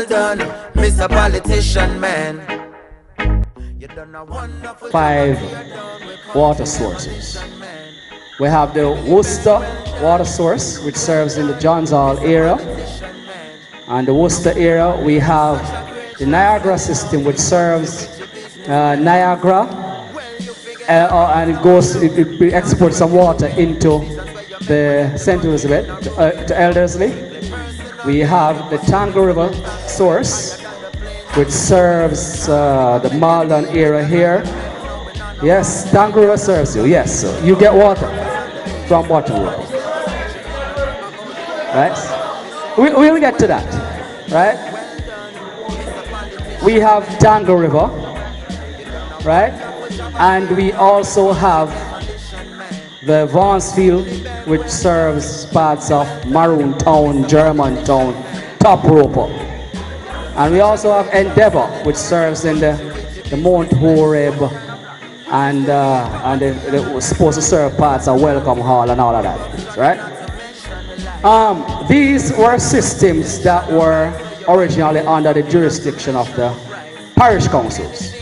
well done, Mr. Politician Man. 5 water sources. We have the Worcester water source, which serves in the Johns Hall area. And the Worcester area, we have the Niagara system, which serves Niagara, and it exports some water into the St. Elizabeth, to Eldersley. We have the Tango River source, which serves the Maldon area here. Yes, Tango River serves you. Yes, so you get water from water river. Right? We'll get to that. Right? We have Tango River. Right? And we also have the Vaughansfield, which serves parts of Maroon Town, Germantown, Top Roper. And we also have Endeavour, which serves in the Mount Horeb, and it was supposed to serve parts of Welcome Hall and all of that, right? These were systems that were originally under the jurisdiction of the parish councils,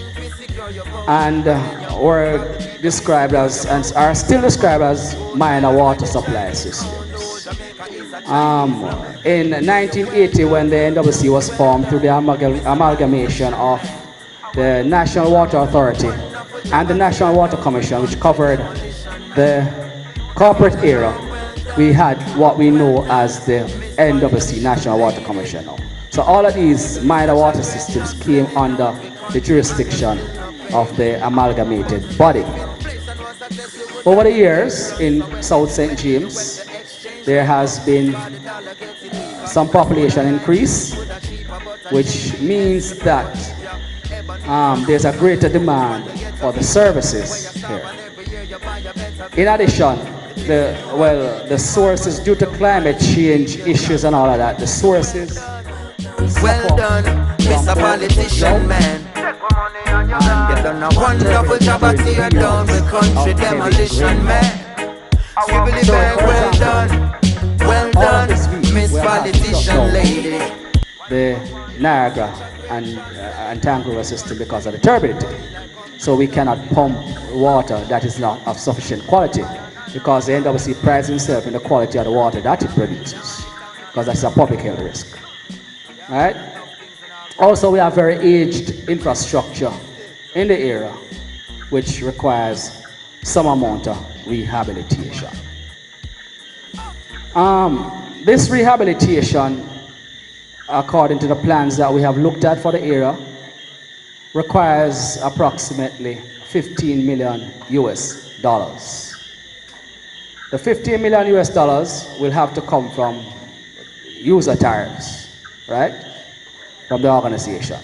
and were described as, and are still described as, minor water supply systems. In 1980, when the NWC was formed through the amalgamation of the National Water Authority and the National Water Commission, which covered the corporate era, we had what we know as the NWC, National Water Commission now. So all of these minor water systems came under the jurisdiction of the amalgamated body. Over the years in South St. James, there has been some population increase, which means that there's a greater demand for the services here. In addition, the sources, due to climate change issues and all of that, the sources. Well done, Mr. Politician Man. And you done a wonderful job at tear down the country demolition man. Swibbly bang, well done, Miss Politician Lady. The Niagara and Tango River system because of the turbidity. So we cannot pump water that is not of sufficient quality, because the NWC prides himself in the quality of the water that it produces, because that's a public health risk. Right? Also, we have very aged infrastructure in the area, which requires some amount of rehabilitation. This rehabilitation, according to the plans that we have looked at for the area, requires approximately $15 million US. The $15 million US will have to come from user tariffs, right? From the organization.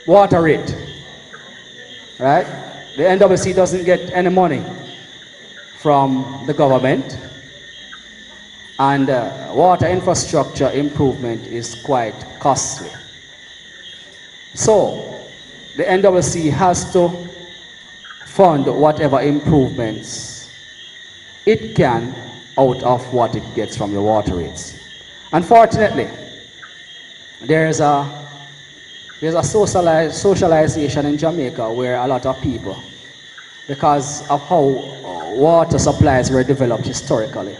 Water rate, right? The NWC doesn't get any money from the government, and water infrastructure improvement is quite costly. So the NWC has to fund whatever improvements it can out of what it gets from the water rates. Unfortunately, there's a socialization in Jamaica where a lot of people, because of how water supplies were developed historically,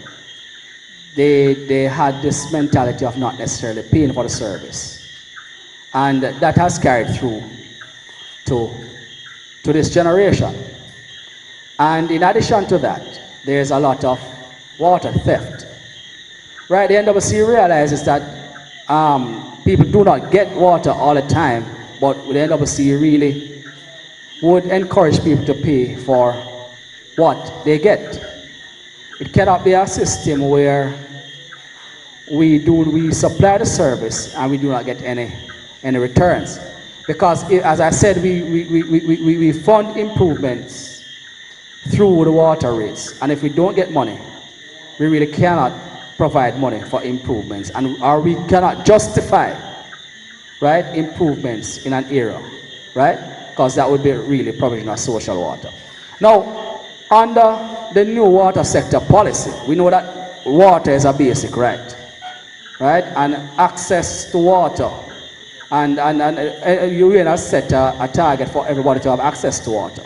they had this mentality of not necessarily paying for the service. And that has carried through to this generation. And in addition to that, there's a lot of water theft. Right, the NWC realizes that people do not get water all the time, but the NWC really would encourage people to pay for what they get. It cannot be a system where we supply the service and we do not get any returns. Because as I said, we fund improvements through the water rates, and if we don't get money, we really cannot provide money for improvements, or we cannot justify, right, improvements in an area, right? Because that would be really provision of social water. Now, under the new water sector policy, we know that water is a basic right. right? And access to water. And UN has set a target for everybody to have access to water.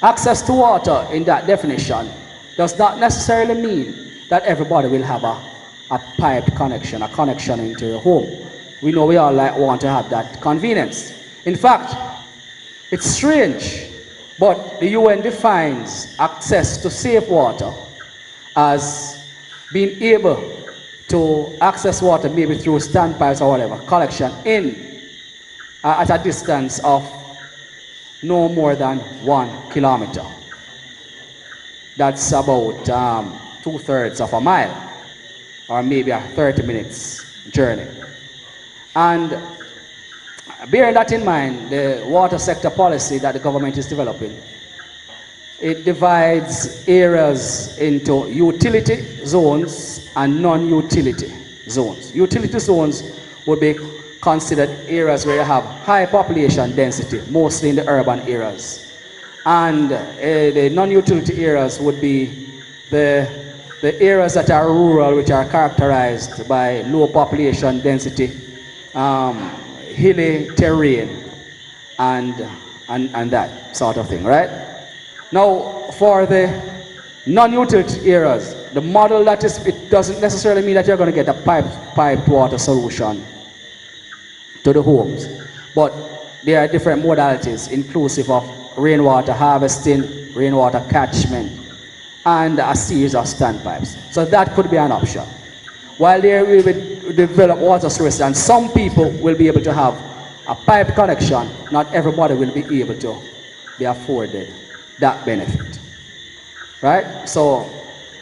Access to water in that definition does not necessarily mean that everybody will have a pipe connection, a connection into your home. We know we all want to have that convenience. In fact, it's strange, but the UN defines access to safe water as being able to access water maybe through standpipes or whatever, collection at a distance of no more than 1 kilometer. That's about 2/3 of a mile, or maybe a 30 minutes journey. And bearing that in mind, the water sector policy that the government is developing, it divides areas into utility zones and non-utility zones. Utility zones would be considered areas where you have high population density, mostly in the urban areas. And the non-utility areas would be the areas that are rural, which are characterized by low population density, hilly terrain, and that sort of thing, right? Now, for the non-utility areas, the model that is, it doesn't necessarily mean that you're going to get a piped water solution to the homes, but there are different modalities inclusive of rainwater harvesting, rainwater catchment, and a series of standpipes. So that could be an option. While there will be developed water sources, and some people will be able to have a pipe connection, not everybody will be able to be afforded that benefit. Right? So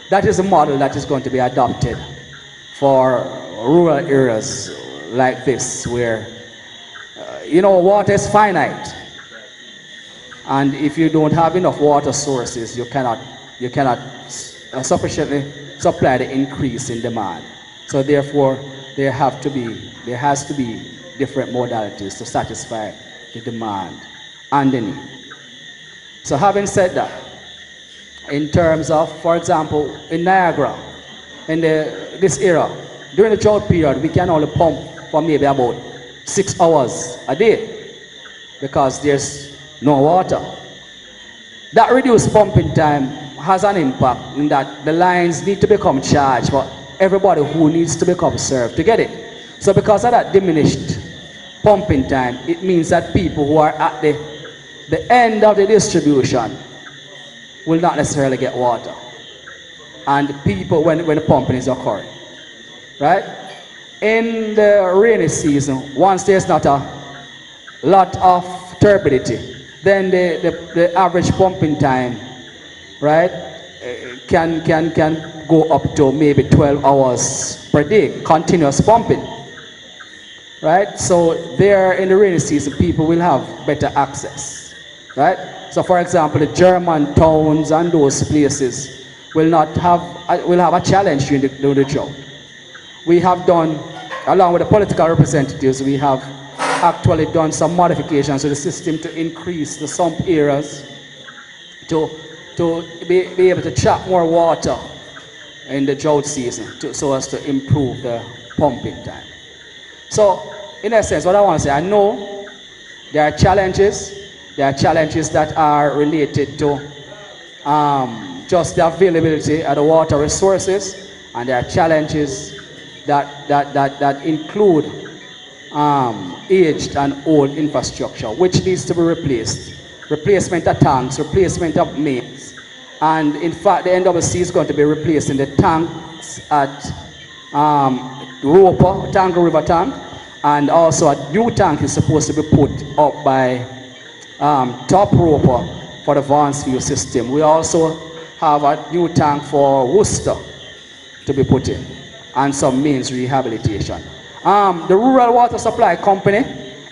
that is a model that is going to be adopted for rural areas like this, where water is finite, and if you don't have enough water sources, you cannot sufficiently supply the increase in demand. So therefore, there has to be different modalities to satisfy the demand and the need. So having said that, in terms of, for example, in Niagara, in this era, during the drought period, we can only pump for maybe about 6 hours a day because there's no water. That reduced pumping time has an impact in that the lines need to become charged for everybody who needs to become served to get it. So because of that diminished pumping time, it means that people who are at the end of the distribution will not necessarily get water. And people, when the pumping is occurring, right? In the rainy season, once there's not a lot of turbidity, then the average pumping time, right, can go up to maybe 12 hours per day, continuous pumping, right? So there in the rainy season, people will have better access, right? So for example, the German towns and those places will have a challenge during the drought. We have done, along with the political representatives, we have actually done some modifications to the system to increase the sump areas to be able to trap more water in the drought season so as to improve the pumping time. So in essence, what I want to say, I know there are challenges. There are challenges that are related to just the availability of the water resources, and there are challenges that include aged and old infrastructure, which needs to be replaced. Replacement of tanks, replacement of mains, and in fact the NWC is going to be replacing the tanks at Roper, Tango River Tank, and also a new tank is supposed to be put up by Top Roper for the Vansview system. We also have a new tank for Worcester to be put in, and some mains rehabilitation. The Rural Water Supply Company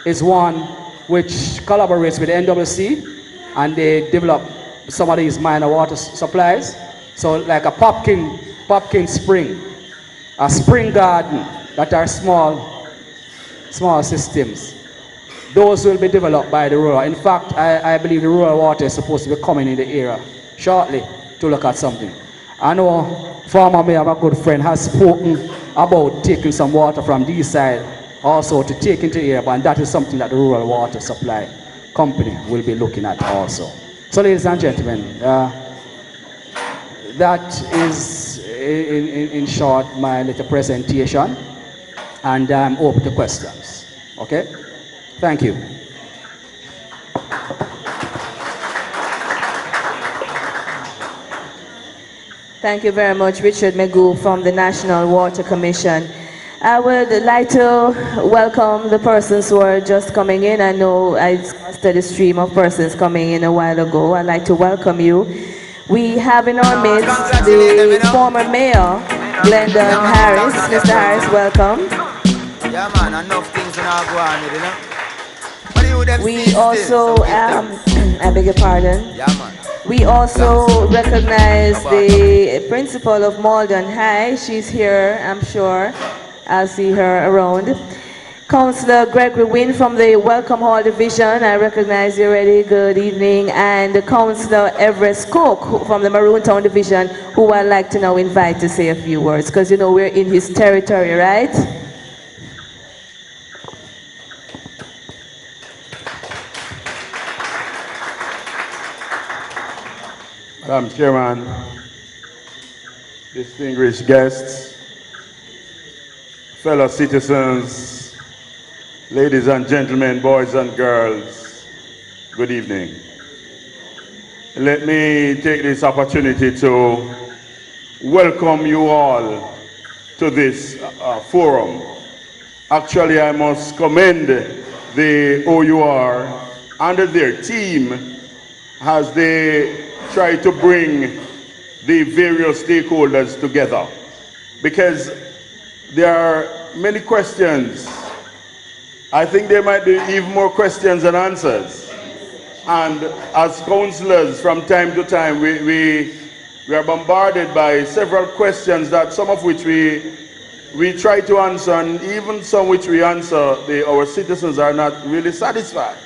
is one which collaborates with the NWC, and they develop some of these minor water supplies. So like a Popkin Spring, a spring garden, that are small systems. Those will be developed by the rural. In fact, I believe the rural water is supposed to be coming in the area shortly to look at something. I know former mayor, my good friend, has spoken about taking some water from this side also to take into here, and that is something that the Rural Water Supply Company will be looking at also. So ladies and gentlemen, that is in short my little presentation, and I'm open to questions. Okay? Thank you. Thank you very much, Richard Magoo from the National Water Commission. I would like to welcome the persons who are just coming in. I know I started a stream of persons coming in a while ago. I'd like to welcome you. We have in our midst the former mayor, Maldon Harris. Mr. Harris, welcome. Yeah, man, enough things are go on, you know. We also, I beg your pardon. Yeah, man. We also recognize the principal of Maldon High. She's here, I'm sure. I'll see her around. Councillor Gregory Wynn from the Welcome Hall Division. I recognize you already. Good evening. And Councillor Everest Cook from the Maroon Town Division, who I'd like to now invite to say a few words, because you know we're in his territory, right? Madam Chairman, distinguished guests, fellow citizens, ladies and gentlemen, boys and girls, good evening. Let me take this opportunity to welcome you all to this forum. Actually, I must commend the OUR and their team as they try to bring the various stakeholders together, because there are many questions. I think there might be even more questions than answers. And as councillors, from time to time, we are bombarded by several questions, that some of which we try to answer, and even some which we answer, our citizens are not really satisfied.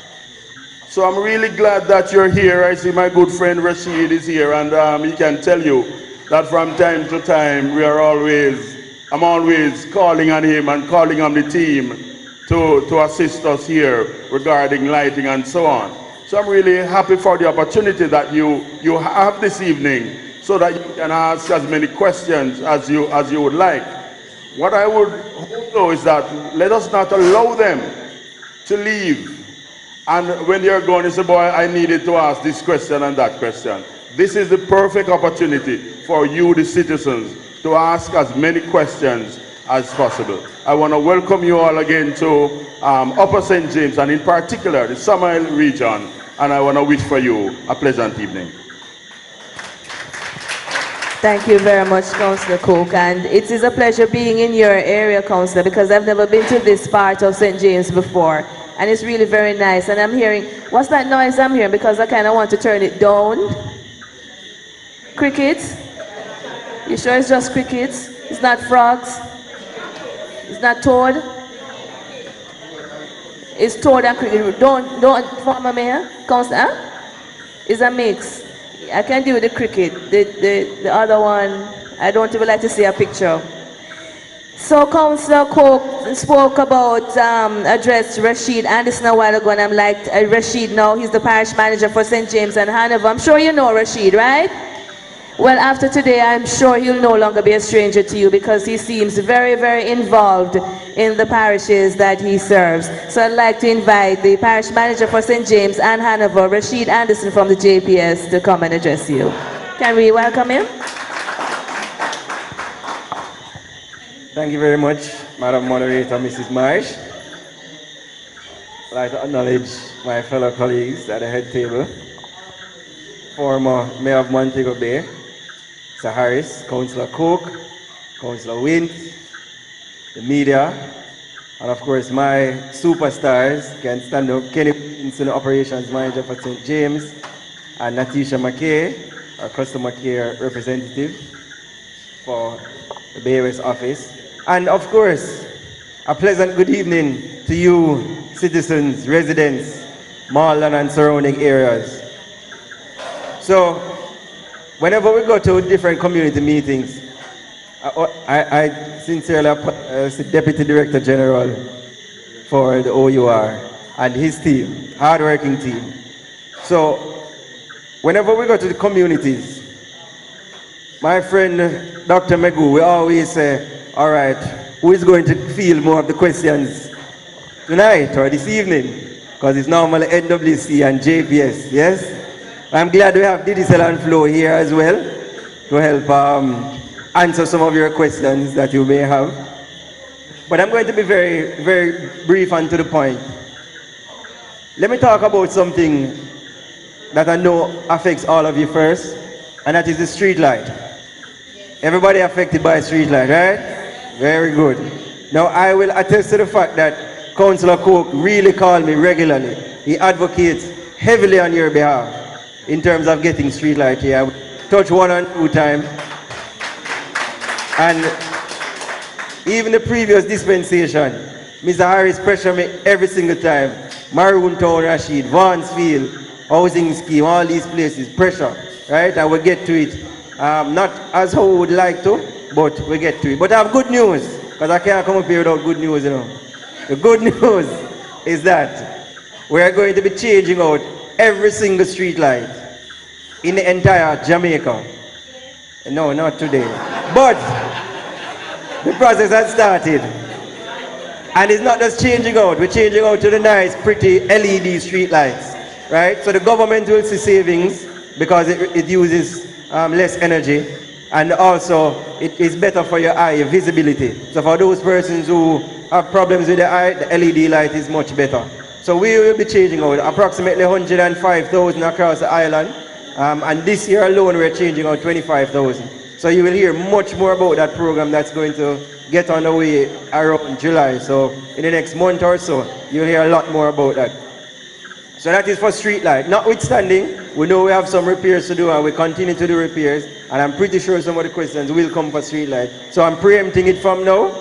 So I'm really glad that you're here. I see my good friend Rashid is here, and he can tell you that from time to time I'm always calling on him and calling on the team to assist us here regarding lighting and so on. So I'm really happy for the opportunity that you have this evening, so that you can ask as many questions as you would like. What I would hope though is that let us not allow them to leave, and when they're going, they say, boy, I needed to ask this question and that question. This is the perfect opportunity for you, the citizens, to ask as many questions as possible. I want to welcome you all again to Upper St. James, and in particular the Summer region, and I want to wish for you a pleasant evening. Thank you very much, Councillor Cook, and it is a pleasure being in your area, Councillor, because I've never been to this part of St. James before, and it's really very nice. And I'm hearing, what's that noise I'm hearing? Because I kind of want to turn it down. Crickets? You sure it's just crickets? It's not frogs? It's not toad? It's toad and cricket. Don't former mayor? Councillor? Huh? It's a mix. I can do the cricket. The other one, I don't even like to see a picture. So Councillor Cook spoke about address Rashid Anderson a while ago, and I'm like, Rashid now, he's the parish manager for St. James and Hanover. I'm sure you know Rashid, right? Well, after today, I'm sure he'll no longer be a stranger to you, because he seems very, very involved in the parishes that he serves. So I'd like to invite the parish manager for St. James and Hanover, Rashid Anderson from the JPS, to come and address you. Can we welcome him? Thank you very much, Madam Moderator, Mrs. Marsh. I'd like to acknowledge my fellow colleagues at the head table. Former Mayor of Montego Bay, Sir Harris, Councillor Cook, Councillor Wint, the media, and of course my superstars, can stand up, Kenny Pinson, Operations Manager for St. James, and Natisha McKay, our customer care representative for the Bay West office. And of course, a pleasant good evening to you citizens, residents, Maldon and surrounding areas. So, whenever we go to different community meetings, I sincerely Deputy Director General for the OUR and his team, hard-working team. So whenever we go to the communities, my friend Dr. Megu, we always say, all right, who is going to field more of the questions tonight or this evening? Because it's normally NWC and JPS, yes? I'm glad we have Digicel and Flow here as well to help answer some of your questions that you may have. But I'm going to be very, very brief and to the point. Let me talk about something that I know affects all of you first, and that is the street light. Everybody affected by street light, right? Very good. Now I will attest to the fact that Councillor Cook really called me regularly. He advocates heavily on your behalf in terms of getting street light here. I will touch 1 and 2 times. And even the previous dispensation, Mr. Harris pressured me every single time. Maroon Town, Rashid, Vaughansfield, housing scheme, all these places, pressure, right? I will get to it. Not as how we would like to, but we get to it. But I have good news, because I can't come up here without good news, you know. The good news is that we are going to be changing out every single street light in the entire Jamaica. No, not today. But the process has started. And it's not just changing out, we're changing out to the nice, pretty LED street lights, right? So the government will see savings because it uses less energy, and also it is better for your eye, your visibility. So for those persons who have problems with the eye, the LED light is much better. So we will be changing out approximately 105,000 across the island, and this year alone we're changing out 25,000. So you will hear much more about that program that's going to get underway around July. So in the next month or so, you'll hear a lot more about that. So that is for street light. Notwithstanding, we know we have some repairs to do and we continue to do repairs, and I'm pretty sure some of the questions will come for street light. So I'm preempting it from now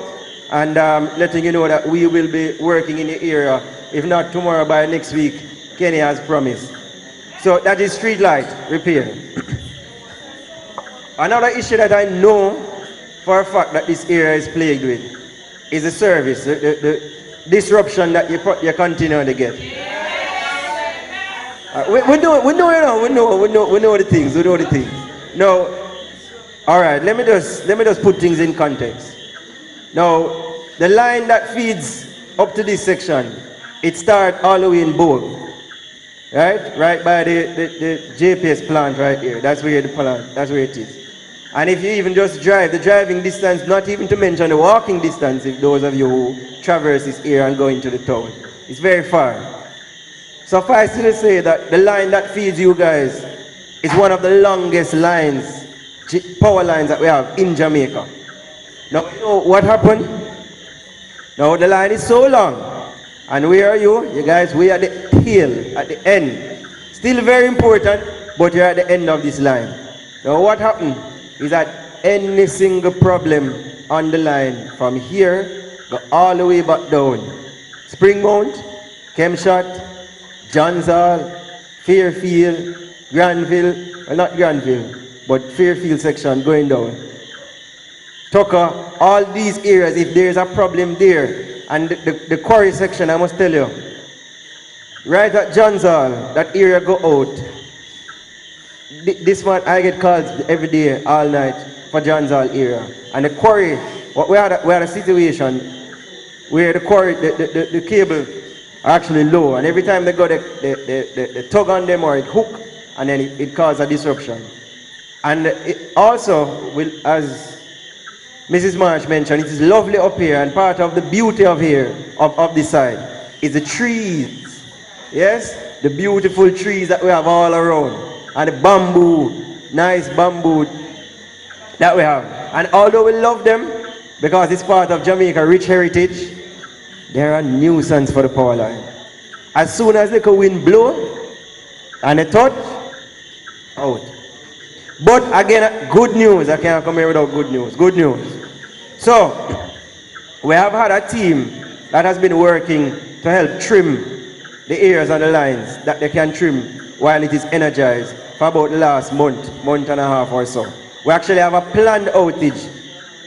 and letting you know that we will be working in the area, if not tomorrow, by next week, Kenny has promised. So that is street light repair. Another issue that I know for a fact that this area is plagued with is the service, the disruption that you continue to get. We know the things. Now, all right, let me just put things in context. Now, the line that feeds up to this section, it starts all the way in Bowl, right by the JPS plant right here. That's where that's where it is. And if you even just drive, the driving distance, not even to mention the walking distance, if those of you who traverse this area and go into the town, it's very far. Suffice to say that the line that feeds you guys is one of the longest lines, power lines that we have in Jamaica. Now, you know what happened? Now, the line is so long. And where are you? You guys, we are at the tail, at the end. Still very important, but you're at the end of this line. Now, what happened is that any single problem on the line from here, go all the way back down. Springmount, Kemshot, Johns Hall, Fairfield, Granville, well not Granville, but Fairfield section going down. Tucker, all these areas, if there's a problem there, and the quarry section, I must tell you, right at Johns Hall, that area go out. This one, I get calls every day, all night, for Johns Hall area. And the quarry, we had a situation where the quarry, the cable are actually low, and every time they go, they tug on them or it hook, and then it causes a disruption. And it also will, as Mrs. Marsh mentioned, it is lovely up here, and part of the beauty of here, of this side, is the trees. Yes? The beautiful trees that we have all around. And the bamboo, nice bamboo that we have. And although we love them, because it's part of Jamaica rich heritage, they're a nuisance for the power line. As soon as the wind blow and they touch, out. But again, good news. I can't come here without good news. Good news. So, we have had a team that has been working to help trim the areas on the lines that they can trim while it is energized for about the last month and a half or so. We actually have a planned outage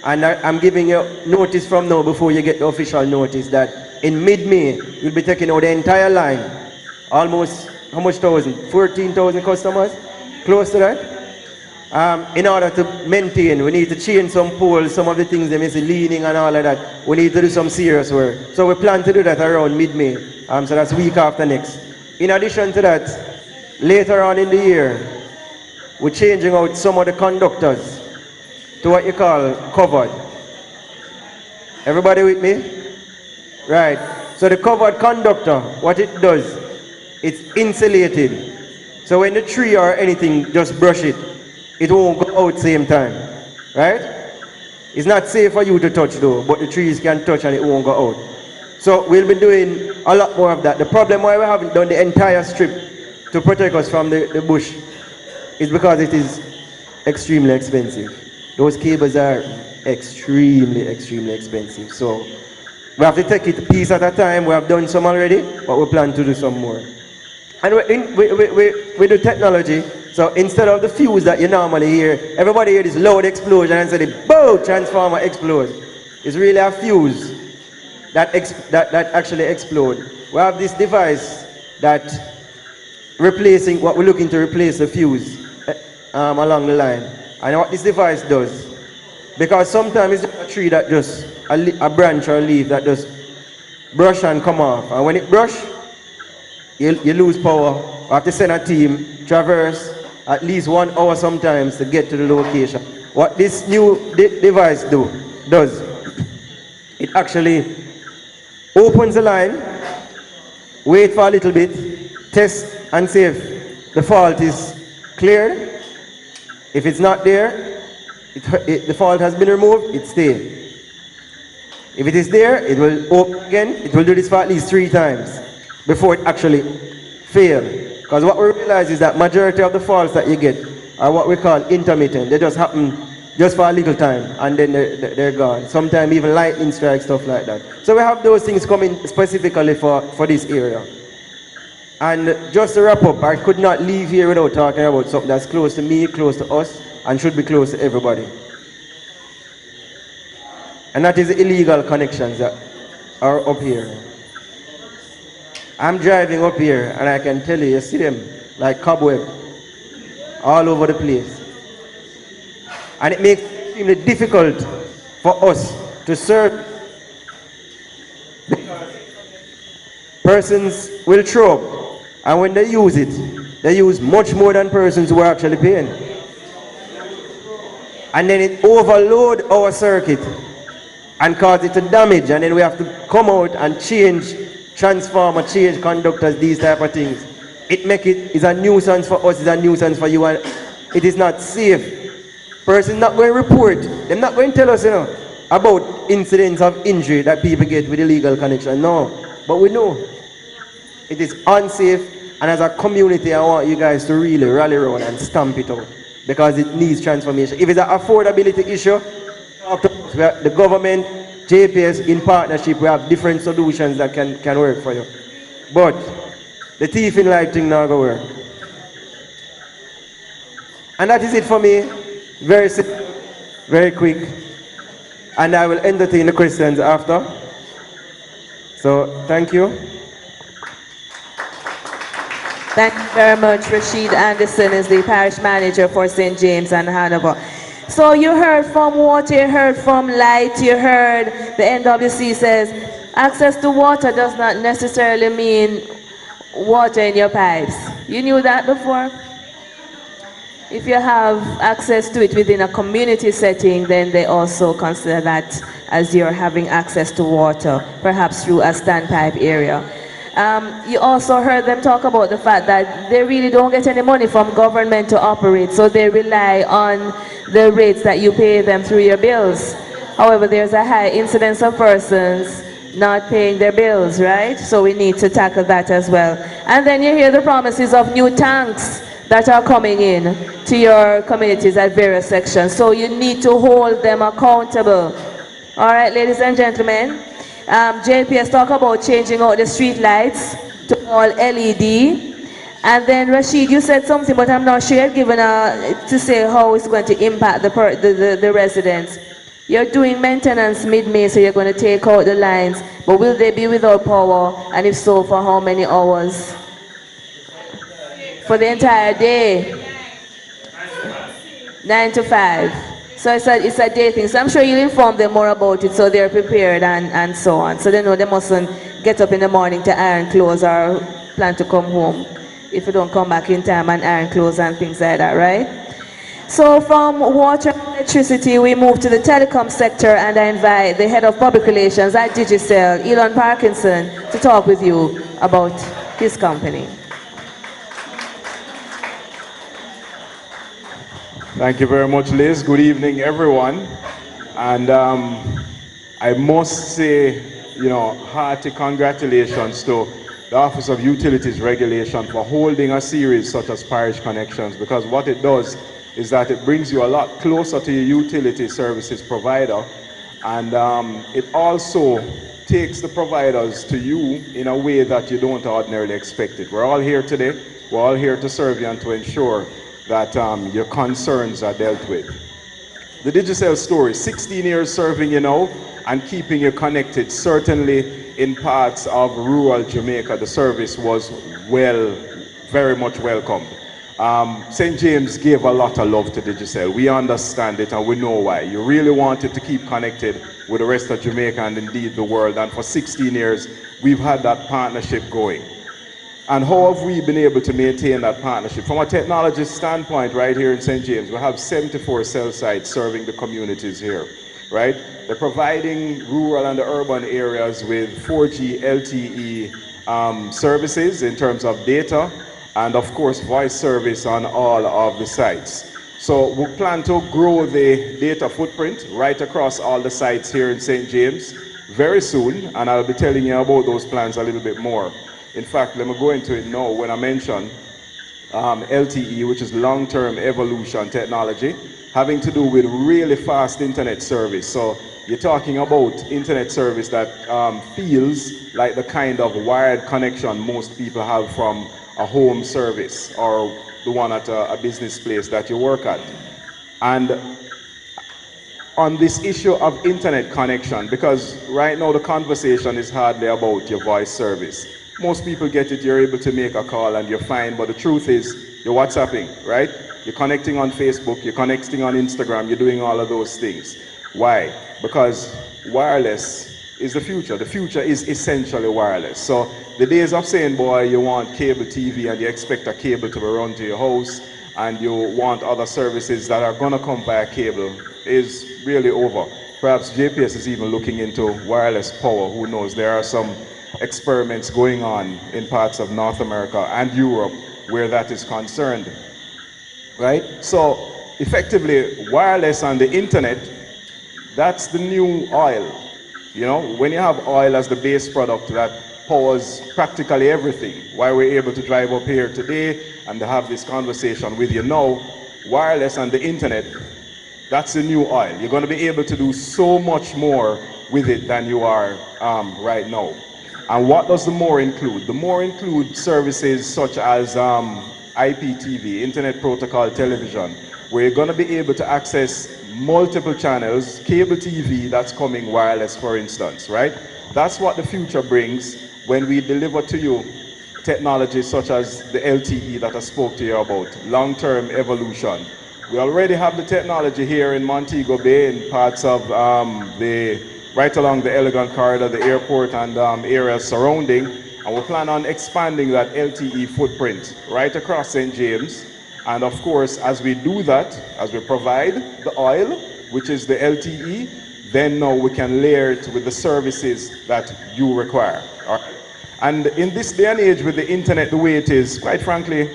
And I'm giving you notice from now before you get the official notice that in mid-May, we'll be taking out the entire line. Almost, how much thousand? 14,000 customers? Close to that? In order to maintain, we need to change some poles, some of the things they may say leaning and all of that. We need to do some serious work. So we plan to do that around mid-May. So that's week after next. In addition to that, later on in the year, we're changing out some of the conductors to what you call covered. Everybody with me? Right. So the covered conductor, what it does, it's insulated. So when the tree or anything just brush it, it won't go out same time. Right? It's not safe for you to touch though, but the trees can touch and it won't go out. So we'll be doing a lot more of that. The problem why we haven't done the entire strip to protect us from the bush is because it is extremely expensive. Those cables are extremely expensive. So we have to take it piece at a time. We have done some already, but we plan to do some more. And we do technology. So instead of the fuse that you normally hear, everybody hear this loud explosion and say the boom, transformer explodes. It's really a fuse that actually explodes. We have this device that replacing what we're looking to replace the fuse along the line. And what this device does, because sometimes it's just a tree that just, a branch or a leaf that just brush and come off. And when it brush, you lose power. You have to send a team, traverse at least 1 hour sometimes to get to the location. What this new device does, it actually opens the line, wait for a little bit, test and see if the fault is cleared. If it's not there, the fault has been removed, it stays. If it is there, it will open again. It will do this for at least 3 times before it actually fails. Because what we realize is that majority of the faults that you get are what we call intermittent. They just happen just for a little time and then they're gone. Sometimes even lightning strikes, stuff like that. So we have those things coming specifically for this area. And just to wrap up, I could not leave here without talking about something that's close to me, close to us, and should be close to everybody. And that is the illegal connections that are up here. I'm driving up here and I can tell you, you see them like cobweb all over the place. And it makes it extremely difficult for us to serve. Persons will throw up. And when they use it, they use much more than persons who are actually paying. And then it overload our circuit and cause it to damage. And then we have to come out and change transformer, change conductors, these type of things. It's a nuisance for us, it's a nuisance for you, and it is not safe. Person not going to report, they're not going to tell us, about incidents of injury that people get with illegal connection. No, but we know it is unsafe, and as a community I want you guys to really rally around and stamp it out because it needs transformation. If it's an affordability issue, the government, JPS in partnership, we have different solutions that can work for you. But the thief in light thing not going to work. And that is it for me. Very simple, very quick. And I will entertain the questions after. So thank you. Thank you very much. Rashid Anderson is the parish manager for St. James and Hanover. So you heard from water, you heard from light, you heard the NWC says access to water does not necessarily mean water in your pipes. You knew that before? If you have access to it within a community setting, then they also consider that as you're having access to water, perhaps through a standpipe area. You also heard them talk about the fact that they really don't get any money from government to operate, so they rely on the rates that you pay them through your bills. However, there's a high incidence of persons not paying their bills, right? So we need to tackle that as well. And then you hear the promises of new tanks that are coming in to your communities at various sections. So you need to hold them accountable. All right, ladies and gentlemen. JPS talk about changing out the street lights to all LED. And then Rashid, you said something, but I'm not sure you've given to say how it's going to impact the residents. You're doing maintenance mid-May, so you're going to take out the lines. But will they be without power? And if so, for how many hours? For the entire day. 9 to 5. So it's a day thing. So I'm sure you'll inform them more about it so they're prepared and so on. So they know they mustn't get up in the morning to iron clothes or plan to come home if you don't come back in time and iron clothes and things like that, right? So from water and electricity, we move to the telecom sector, and I invite the head of public relations at Digicel, Elon Parkinson, to talk with you about his company. Thank you very much, Liz. Good evening, everyone. And I must say, hearty congratulations to the Office of Utilities Regulation for holding a series such as Parish Connections, because what it does is that it brings you a lot closer to your utility services provider, and it also takes the providers to you in a way that you don't ordinarily expect it. We're all here today. We're all here to serve you and to ensure that your concerns are dealt with. The Digicel story, 16 years serving you now and keeping you connected. Certainly in parts of rural Jamaica, the service was very much welcomed. St. James gave a lot of love to Digicel. We understand it and we know why. You really wanted to keep connected with the rest of Jamaica and indeed the world. And for 16 years, we've had that partnership going. And how have we been able to maintain that partnership? From a technology standpoint, right here in St. James, we have 74 cell sites serving the communities here, right? They're providing rural and urban areas with 4G LTE services in terms of data, and of course voice service on all of the sites. So we plan to grow the data footprint right across all the sites here in St. James very soon, and I'll be telling you about those plans a little bit more. In fact, let me go into it now when I mention LTE, which is long-term evolution technology, having to do with really fast internet service. So you're talking about internet service that feels like the kind of wired connection most people have from a home service or the one at a business place that you work at. And on this issue of internet connection, because right now the conversation is hardly about your voice service. Most people get it, you're able to make a call and you're fine, but the truth is you're WhatsApping, right? You're connecting on Facebook, you're connecting on Instagram, you're doing all of those things. Why? Because wireless is the future. The future is essentially wireless. So the days of saying, boy, you want cable TV and you expect a cable to be run to your house and you want other services that are gonna come via cable is really over. Perhaps JPS is even looking into wireless power, who knows? There are some experiments going on in parts of North America and Europe where that is concerned, right? So effectively, wireless and the internet, that's the new oil. When you have oil as the base product that powers practically everything, why we're able to drive up here today and to have this conversation with you now, wireless and the internet, that's the new oil. You're going to be able to do so much more with it than you are right now. And what does the more include? The more include services such as IPTV, Internet Protocol Television, where you're going to be able to access multiple channels, cable TV that's coming wireless, for instance, right? That's what the future brings when we deliver to you technologies such as the LTE that I spoke to you about, long-term evolution. We already have the technology here in Montego Bay in parts of right along the Elegant Corridor, the airport and areas surrounding, and we plan on expanding that LTE footprint right across St. James. And of course, as we do that, as we provide the oil, which is the LTE, then now we can layer it with the services that you require. All right? And in this day and age with the internet the way it is, quite frankly,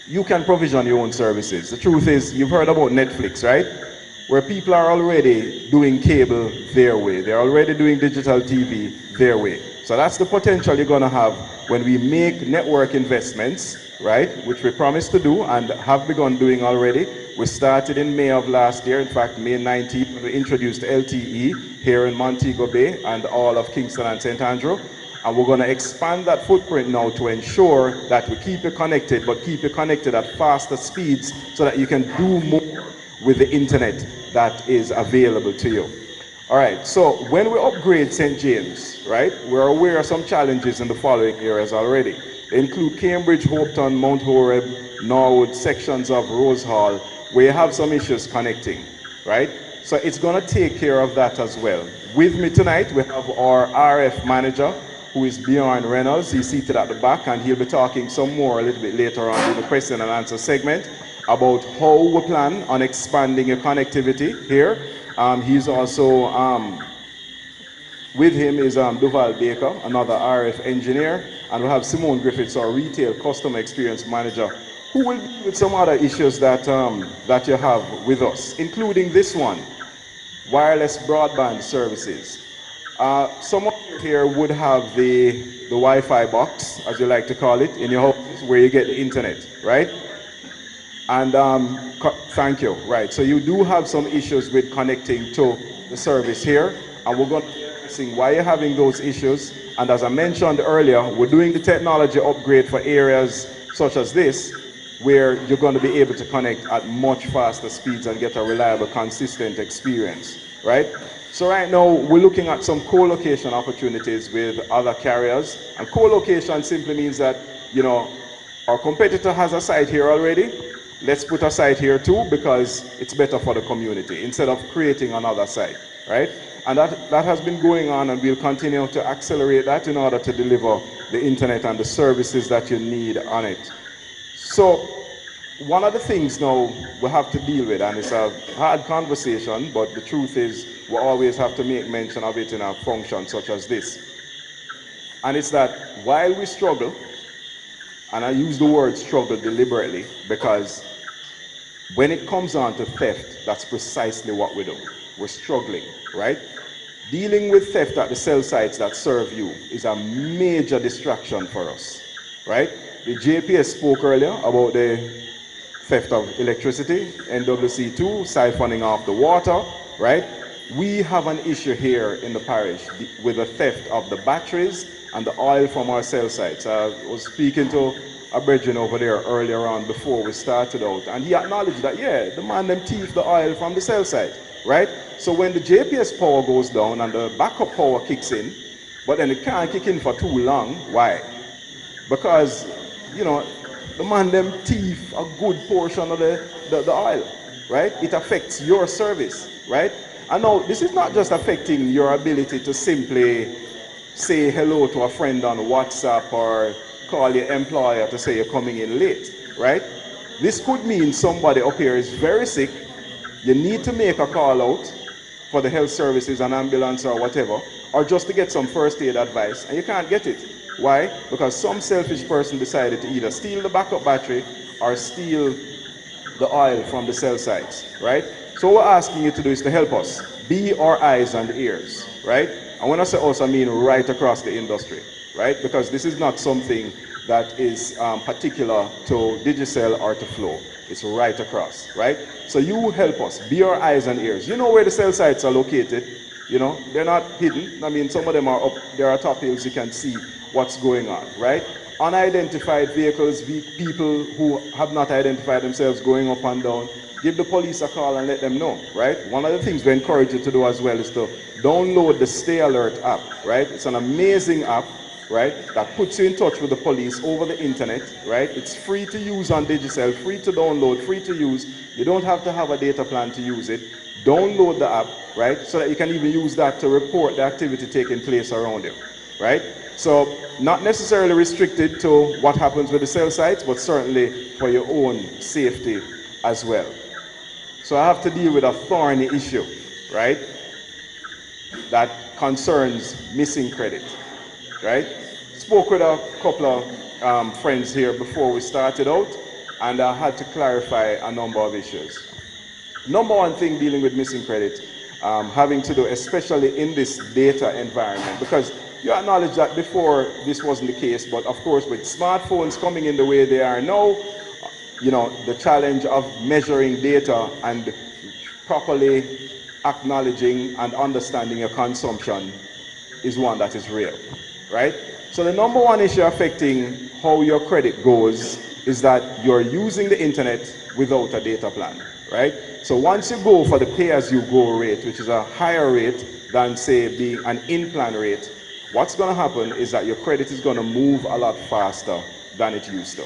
you can provision your own services. The truth is, you've heard about Netflix, right? Where people are already doing cable their way. They're already doing digital TV their way. So that's the potential you're going to have when we make network investments, right, which we promised to do and have begun doing already. We started in May of last year, in fact, May 19th, when we introduced LTE here in Montego Bay and all of Kingston and St. Andrew. And we're going to expand that footprint now to ensure that we keep it connected, but keep it connected at faster speeds so that you can do more with the internet that is available to you. All right, so when we upgrade St. James, right, we're aware of some challenges in the following areas already. They include Cambridge, Hopeton, Mount Horeb, Norwood, sections of Rose Hall, where you have some issues connecting, right? So it's going to take care of that as well. With me tonight, we have our RF manager, who is Bjorn Reynolds. He's seated at the back, and he'll be talking some more a little bit later on in the question and answer segment about how we plan on expanding your connectivity here. He's also, with him is Duval Baker, another RF engineer, and we have Simone Griffiths, our retail customer experience manager, who will deal with some other issues that, that you have with us, including this one, wireless broadband services. Some of you here would have the Wi-Fi box, as you like to call it, in your house where you get the internet, right? And thank you, right. So you do have some issues with connecting to the service here, and we're going to be addressing why you're having those issues. And as I mentioned earlier, we're doing the technology upgrade for areas such as this, where you're going to be able to connect at much faster speeds and get a reliable, consistent experience, right? So right now, we're looking at some co-location opportunities with other carriers. And co-location simply means that, you know, our competitor has a site here already. Let's put a site here too, because it's better for the community instead of creating another site, right? And that has been going on, and we'll continue to accelerate that in order to deliver the internet and the services that you need on it. So one of the things now we have to deal with, and it's a hard conversation, but the truth is we always have to make mention of it in a function such as this. And it's that while we struggle, and I use the word struggle deliberately because when it comes on to theft, that's precisely what we do. We're struggling, right? Dealing with theft at the cell sites that serve you is a major distraction for us, right? The JPS spoke earlier about the theft of electricity, NWC2, siphoning off the water, right? We have an issue here in the parish with the theft of the batteries and the oil from our cell sites. I was speaking to a brethren over there earlier on before we started out, and he acknowledged that, yeah, the man them thief the oil from the cell site, right? So when the JPS power goes down and the backup power kicks in, but then it can't kick in for too long, why? Because, you know, the man them thief a good portion of the oil, right? It affects your service, right? And now, this is not just affecting your ability to simply say hello to a friend on WhatsApp or call your employer to say you're coming in late, right? This could mean somebody up here is very sick, you need to make a call out for the health services, an ambulance or whatever, or just to get some first aid advice, and you can't get it. Why? Because some selfish person decided to either steal the backup battery or steal the oil from the cell sites, right? So what we're asking you to do is to help us. Be our eyes and ears, right? And when I say us, I mean right across the industry, right? Because this is not something that is particular to Digicel or to Flow. It's right across, right? So you help us. Be our eyes and ears. You know where the cell sites are located. You know, they're not hidden. I mean, some of them are up, there are top hills, you can see what's going on, right? Unidentified vehicles, people who have not identified themselves going up and down, give the police a call and let them know, right? One of the things we encourage you to do as well is to download the Stay Alert app, right? It's an amazing app, right, that puts you in touch with the police over the internet, right? It's free to use on Digicel, free to download, free to use. You don't have to have a data plan to use it. Download the app, right, so that you can even use that to report the activity taking place around you, right? So not necessarily restricted to what happens with the cell sites, but certainly for your own safety as well. So I have to deal with a thorny issue, right, that concerns missing credit, right? Spoke with a couple of friends here before we started out, and I had to clarify a number of issues. Number one thing dealing with missing credit, having to do, especially in this data environment, because you acknowledge that before this wasn't the case, but of course with smartphones coming in the way they are now, you know, the challenge of measuring data and properly acknowledging and understanding your consumption is one that is real, right? So the number one issue affecting how your credit goes is that you're using the internet without a data plan, right? So once you go for the pay-as-you-go rate, which is a higher rate than, say, being an in-plan rate, what's going to happen is that your credit is going to move a lot faster than it used to,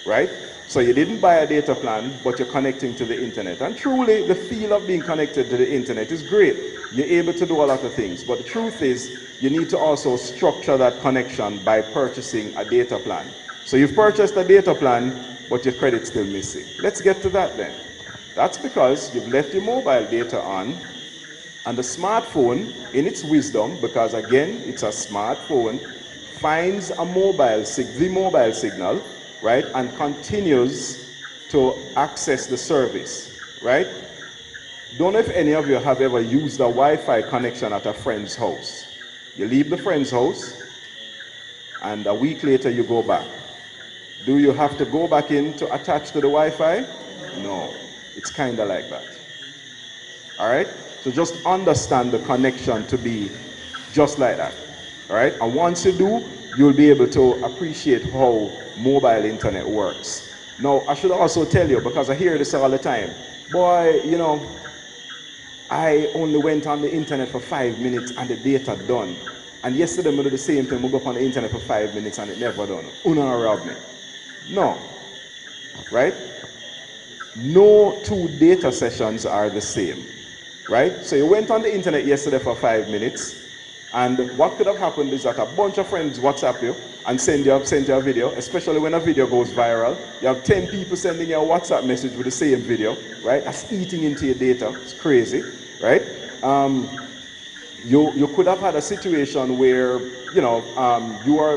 right? So you didn't buy a data plan, but you're connecting to the internet. And truly, the feel of being connected to the internet is great. You're able to do a lot of things. But the truth is, you need to also structure that connection by purchasing a data plan. So you've purchased a data plan, but your credit's still missing. Let's get to that then. That's because you've left your mobile data on, and the smartphone, in its wisdom, because again, it's a smartphone, finds the mobile signal, right, and continues to access the service, right? Don't know if any of you have ever used a Wi-Fi connection at a friend's house. You leave the friend's house, and a week later you go back. Do you have to go back in to attach to the Wi-Fi? No, it's kind of like that. All right? So just understand the connection to be just like that. All right? And once you do, you'll be able to appreciate how mobile internet works. Now, I should also tell you, because I hear this all the time, boy, you know, I only went on the internet for 5 minutes and the data done. And yesterday we did the same thing, we go up on the internet for 5 minutes and it never done. Una rob me. No. Right? No two data sessions are the same. Right? So you went on the internet yesterday for 5 minutes, and what could have happened is that a bunch of friends WhatsApp you and send you a video, especially when a video goes viral. You have 10 people sending you a WhatsApp message with the same video, right? That's eating into your data. It's crazy, right? You could have had a situation where, you know, you are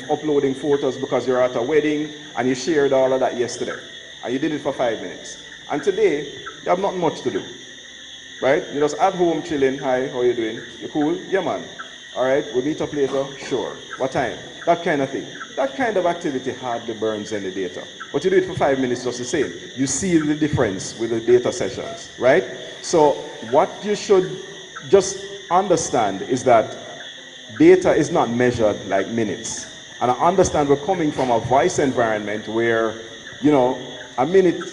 uploading photos because you're at a wedding and you shared all of that yesterday, and you did it for 5 minutes. And today, you have not much to do. Right? You're just at home chilling. Hi, how you doing? You cool? Yeah, man. All right, we'll meet up later? Sure. What time? That kind of thing. That kind of activity hardly burns any data. But you do it for 5 minutes just the same. You see the difference with the data sessions, right? So what you should just understand is that data is not measured like minutes. And I understand we're coming from a voice environment where, you know, a minute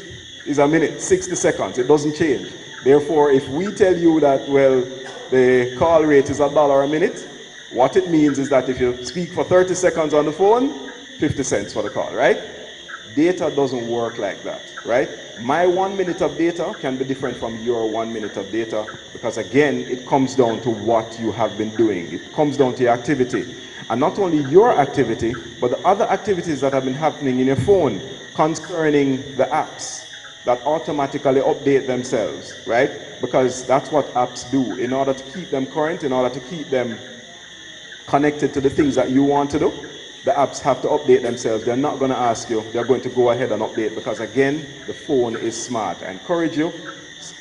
is a minute, 60 seconds. It doesn't change. Therefore, if we tell you that, well, the call rate is $1 a minute, what it means is that if you speak for 30 seconds on the phone, 50 cents for the call, right? Data doesn't work like that, right? My 1 minute of data can be different from your 1 minute of data because, again, it comes down to what you have been doing. It comes down to your activity. And not only your activity, but the other activities that have been happening in your phone concerning the apps that automatically update themselves, right? Because that's what apps do. In order to keep them current, in order to keep them connected to the things that you want to do, the apps have to update themselves. They're not going to ask you. They're going to go ahead and update because, again, the phone is smart. I encourage you,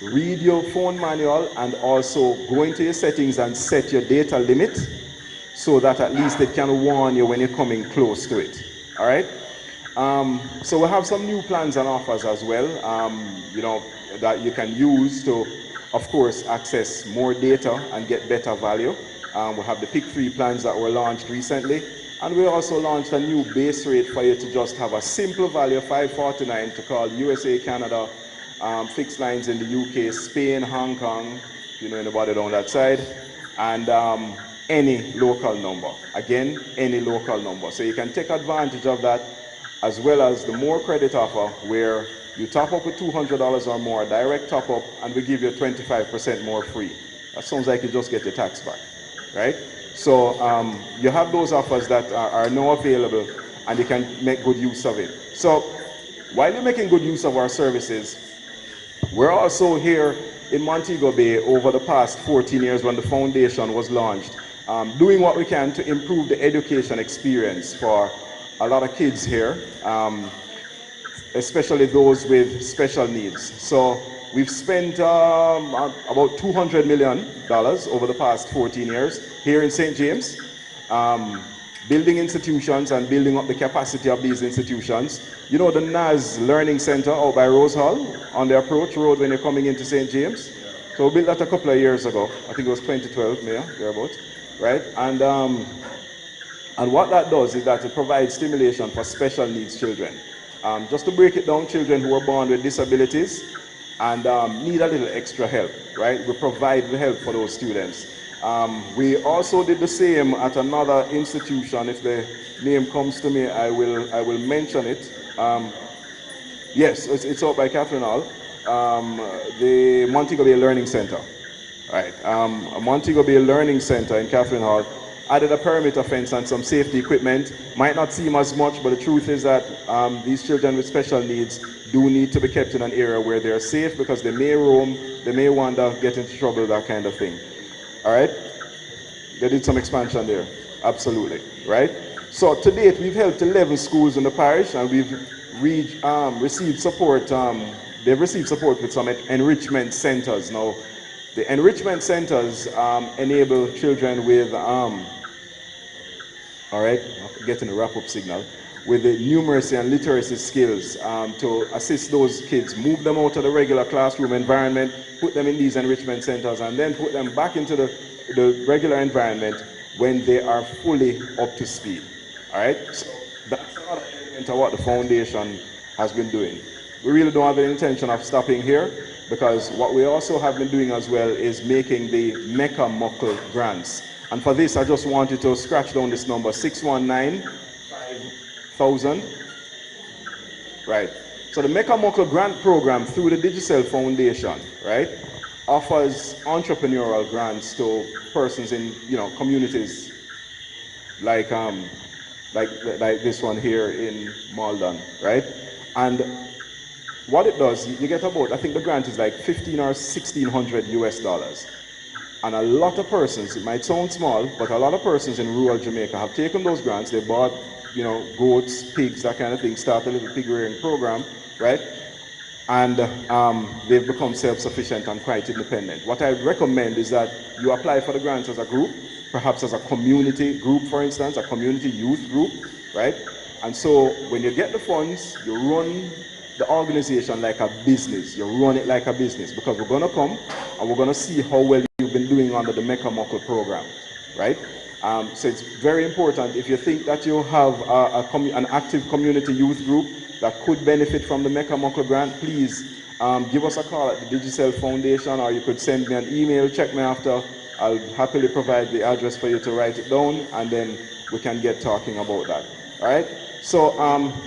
read your phone manual and also go into your settings and set your data limit so that at least it can warn you when you're coming close to it, all right? So we have some new plans and offers as well, you know, that you can use to, of course, access more data and get better value. We have the Pick 3 plans that were launched recently, and we also launched a new base rate for you to just have a simple value, $5.49, to call USA, Canada, fixed lines in the UK, Spain, Hong Kong, if you know anybody down that side, and any local number. Again, any local number. So you can take advantage of that, as well as the more credit offer where you top up with $200 or more, direct top up, and we give you 25% more free. That sounds like you just get your tax back, right? So you have those offers that are now available, and you can make good use of it. So while you're making good use of our services, we're also here in Montego Bay over the past 14 years when the foundation was launched, doing what we can to improve the education experience for a lot of kids here, especially those with special needs. So we've spent about $200 million over the past 14 years here in St. James, building institutions and building up the capacity of these institutions. You know the NAS Learning Center out by Rose Hall on the approach road when you're coming into St. James? So we built that a couple of years ago. I think it was 2012, Mayor, thereabouts, right? And what that does is that it provides stimulation for special needs children. Just to break it down, children who are born with disabilities, and need a little extra help, right? We provide the help for those students. We also did the same at another institution. If the name comes to me, I will mention it. Yes, it's out by Catherine Hall, the Montego Bay Learning Center. Right, Montego Bay Learning Center in Catherine Hall added a perimeter fence and some safety equipment. Might not seem as much, but the truth is that these children with special needs do need to be kept in an area where they're safe, because they may roam, they may wander, get into trouble, that kind of thing. All right, they did some expansion there, absolutely, right? So to date, we've helped 11 schools in the parish, and we've received support. They've received support with some enrichment centers. Now, the enrichment centers enable children with, all right, getting a wrap-up signal, with the numeracy and literacy skills to assist those kids, move them out of the regular classroom environment, put them in these enrichment centers, and then put them back into the regular environment when they are fully up to speed. All right, so that's another element of what the foundation has been doing. We really don't have any intention of stopping here, because what we also have been doing as well is making the Mecca Muckle grants. And for this, I just want you to scratch down this number, 619-5000. Right. So the Mecca Muckle grant program through the Digicel Foundation, right, offers entrepreneurial grants to persons in, communities like this one here in Maldon, right? And what it does, you get about, I think the grant is like $1,500 or $1,600 US. And a lot of persons, it might sound small, but a lot of persons in rural Jamaica have taken those grants. They bought, goats, pigs, that kind of thing, start a little pig rearing program, right? And they've become self-sufficient and quite independent. What I recommend is that you apply for the grants as a group, perhaps as a community group, for instance, a community youth group, right? And so when you get the funds, you run the organization like a business. You run it like a business, because we're going to come and we're going to see how well you've been doing under the Mecca Muckle program, right? So it's very important, if you think that you have an active community youth group that could benefit from the Mecca Muckle grant, please give us a call at the Digicel Foundation, or you could send me an email, check me after. I'll happily provide the address for you to write it down, and then we can get talking about that, all right? So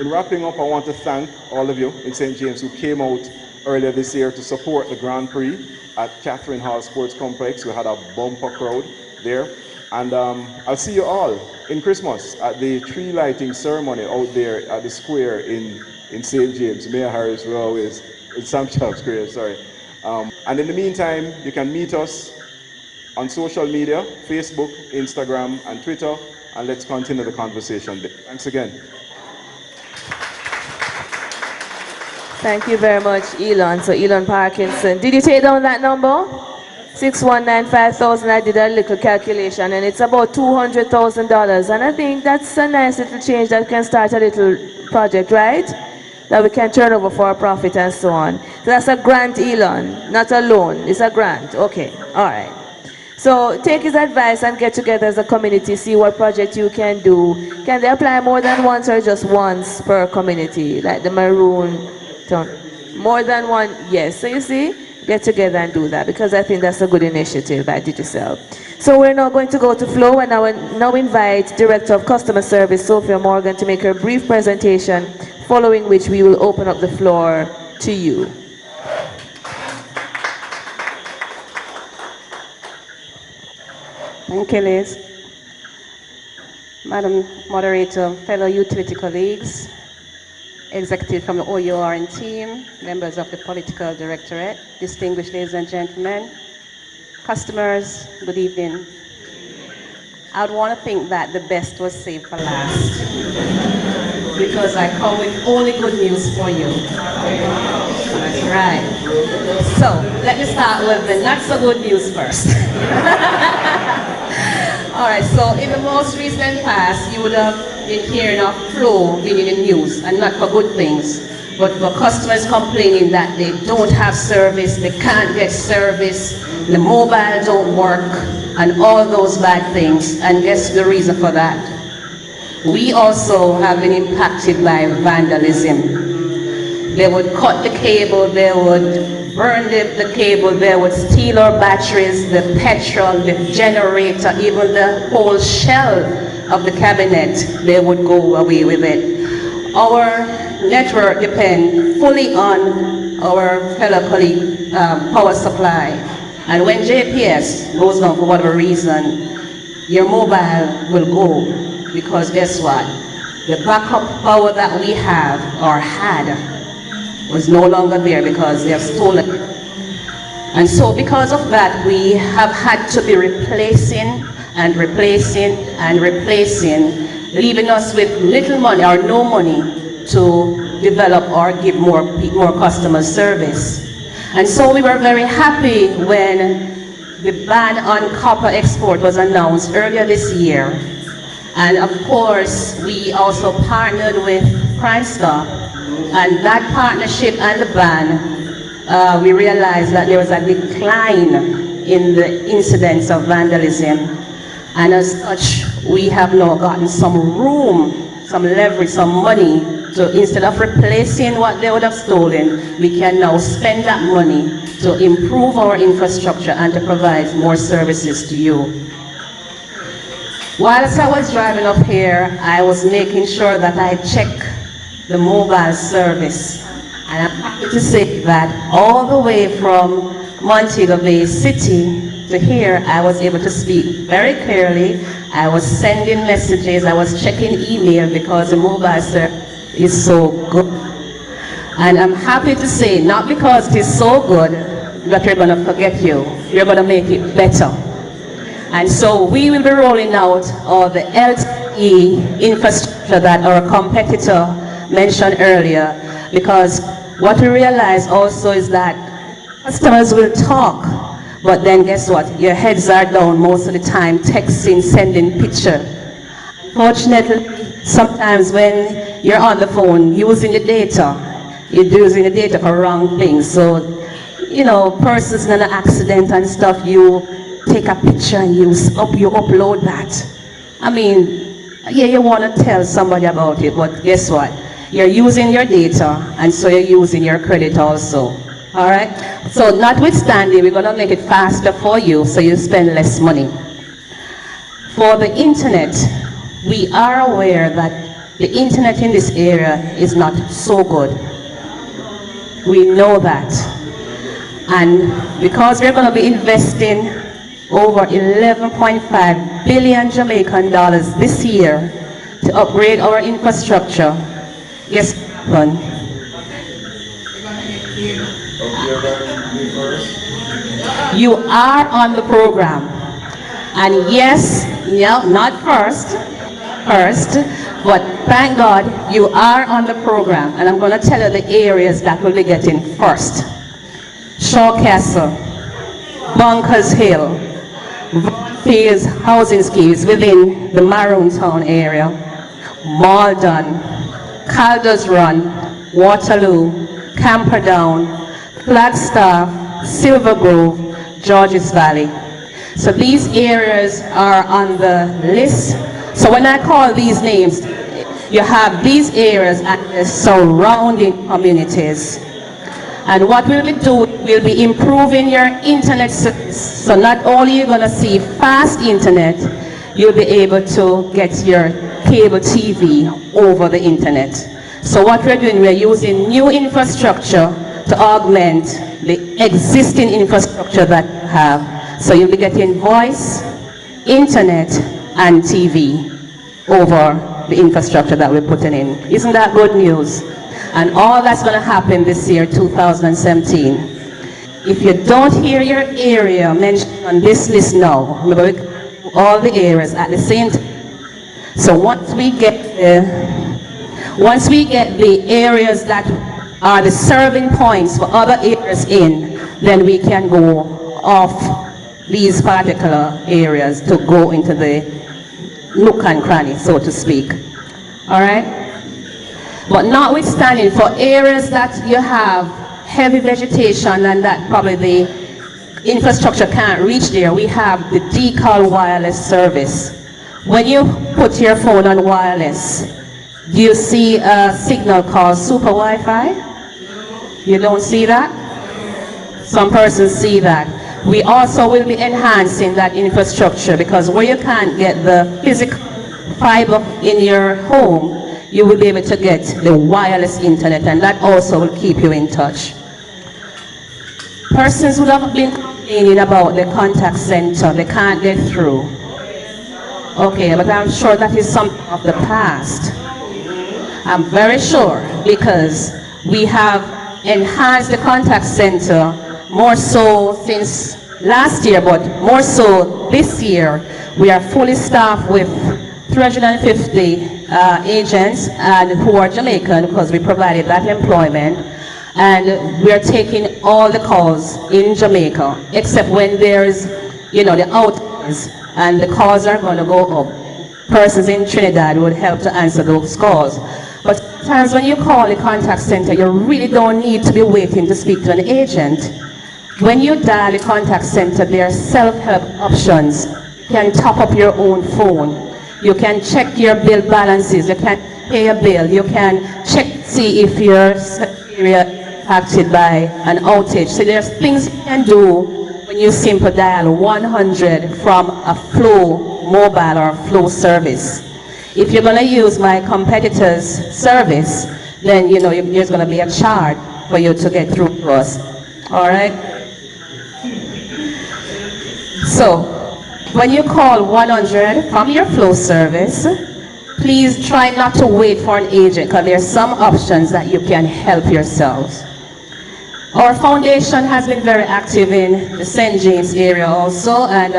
in wrapping up, I want to thank all of you in St. James who came out earlier this year to support the Grand Prix at Catherine Hall Sports Complex. We had a bumper crowd there. And I'll see you all in Christmas at the tree lighting ceremony out there at the square in St. James. Mayor Harris will always, in Sam Chop Square, sorry. And in the meantime, you can meet us on social media, Facebook, Instagram, and Twitter, and let's continue the conversation there. Thanks again. Thank you very much, Elon. So Elon Parkinson. Did you take down that number? 619-5000. I did a little calculation, and it's about $200,000. And I think that's a nice little change that can start a little project, right? That we can turn over for a profit and so on. So that's a grant, Elon, not a loan. It's a grant. Okay, all right. So take his advice and get together as a community, see what project you can do. Can they apply more than once or just once per community, like the Maroon Town? More than one, yes. So you see, get together and do that, because I think that's a good initiative by Digicel. So we're now going to go to Flow, and I will now invite Director of Customer Service, Sophia Morgan, to make her brief presentation, following which we will open up the floor to you. Thank you, Liz. Madam Moderator, fellow utility colleagues, executive from the OURN team, members of the Political Directorate, distinguished ladies and gentlemen, customers, good evening. I would want to think that the best was saved for last, because I come with only good news for you. That's right. So, let me start with the not so good news first. All right, so in the most recent past, you would have been hearing of Flow being in the news, and not for good things, but for customers complaining that they don't have service, they can't get service, the mobile don't work, and all those bad things. And guess the reason for that? We also have been impacted by vandalism. They would cut the cable, they would burn the cable, they would steal our batteries, the petrol, the generator, even the whole shell of the cabinet, they would go away with it. Our network depends fully on our fellow colleague power supply. And when JPS goes down for whatever reason, your mobile will go, because guess what? The backup power that we have or had was no longer there because they have stolen it. And so because of that, we have had to be replacing and replacing and replacing, leaving us with little money or no money to develop or give more customer service. And so we were very happy when the ban on copper export was announced earlier this year. And of course, we also partnered with Crime Stop, and that partnership and the ban, we realized that there was a decline in the incidents of vandalism, and as such, we have now gotten some room, some leverage, some money, to instead of replacing what they would have stolen, we can now spend that money to improve our infrastructure and to provide more services to you. Whilst I was driving up here, I was making sure that I check the mobile service. And I'm happy to say that all the way from Montego Bay City to here, I was able to speak very clearly. I was sending messages, I was checking email because the mobile service is so good. And I'm happy to say, not because it is so good, that we're going to forget you. We're going to make it better. And so we will be rolling out all the LTE infrastructure that our competitor mentioned earlier, because what we realize also is that customers will talk, but then guess what? Your heads are down most of the time, texting, sending picture. Unfortunately, sometimes when you're on the phone using the data, you're using the data for wrong things. So, you know, persons in an accident and stuff, you take a picture and you upload that. I mean, yeah, you want to tell somebody about it, but guess what? You're using your data, and so you're using your credit also. All right? So notwithstanding, we're going to make it faster for you so you spend less money. For the internet, we are aware that the internet in this area is not so good. We know that. And because we're going to be investing over 11.5 billion Jamaican dollars this year to upgrade our infrastructure, yes, you are on the program. And yes, yeah, not first, but thank God you are on the program. And I'm going to tell you the areas that will be getting first. Shaw Castle, Bunkers Hill, Fields housing schemes within the Maroon Town area, Maldon, Calder's Run, Waterloo, Camperdown, Flagstaff, Silver Grove, Georges Valley. So these areas are on the list. So when I call these names, you have these areas and the surrounding communities. And what we'll be doing, we'll be improving your internet service. So not only you're going to see fast internet, you'll be able to get your cable TV over the internet. So what we're doing, we're using new infrastructure to augment the existing infrastructure that we have. So you'll be getting voice, internet, and TV over the infrastructure that we're putting in. Isn't that good news? And all that's going to happen this year, 2017. If you don't hear your area mentioned on this list now, remember all the areas at the same time. So once we get the areas that are the serving points for other areas in, then we can go off these particular areas to go into the nook and cranny, so to speak. All right? But notwithstanding, for areas that you have heavy vegetation and that probably the infrastructure can't reach there, we have the Digicel wireless service. When you put your phone on wireless, do you see a signal called Super Wi-Fi? You don't see that? some persons see that. We also will be enhancing that infrastructure, because where you can't get the physical fiber in your home, you will be able to get the wireless internet, and that also will keep you in touch. Persons would have been complaining about the contact center, they can't get through. Okay, but I'm sure that is something of the past. I'm very sure, because we have enhanced the contact center more so since last year, but more so this year. We are fully staffed with 350 agents and who are Jamaican, because we provided that employment. And we are taking all the calls in Jamaica, except when there's, the outages, and the calls are going to go up. Persons in Trinidad would help to answer those calls. But sometimes when you call the contact center, you really don't need to be waiting to speak to an agent. When you dial the contact center, there are self-help options. You can top up your own phone. You can check your bill balances. You can pay a bill. You can check, see if your area is impacted by an outage. So there's things you can do when you simply dial 100 from a Flow mobile or a Flow service. If you're going to use my competitor's service, then there's going to be a charge for you to get through to us. All right? So, when you call 100 from your Flow service, please try not to wait for an agent, because there are some options that you can help yourselves. Our foundation has been very active in the St. James area also, and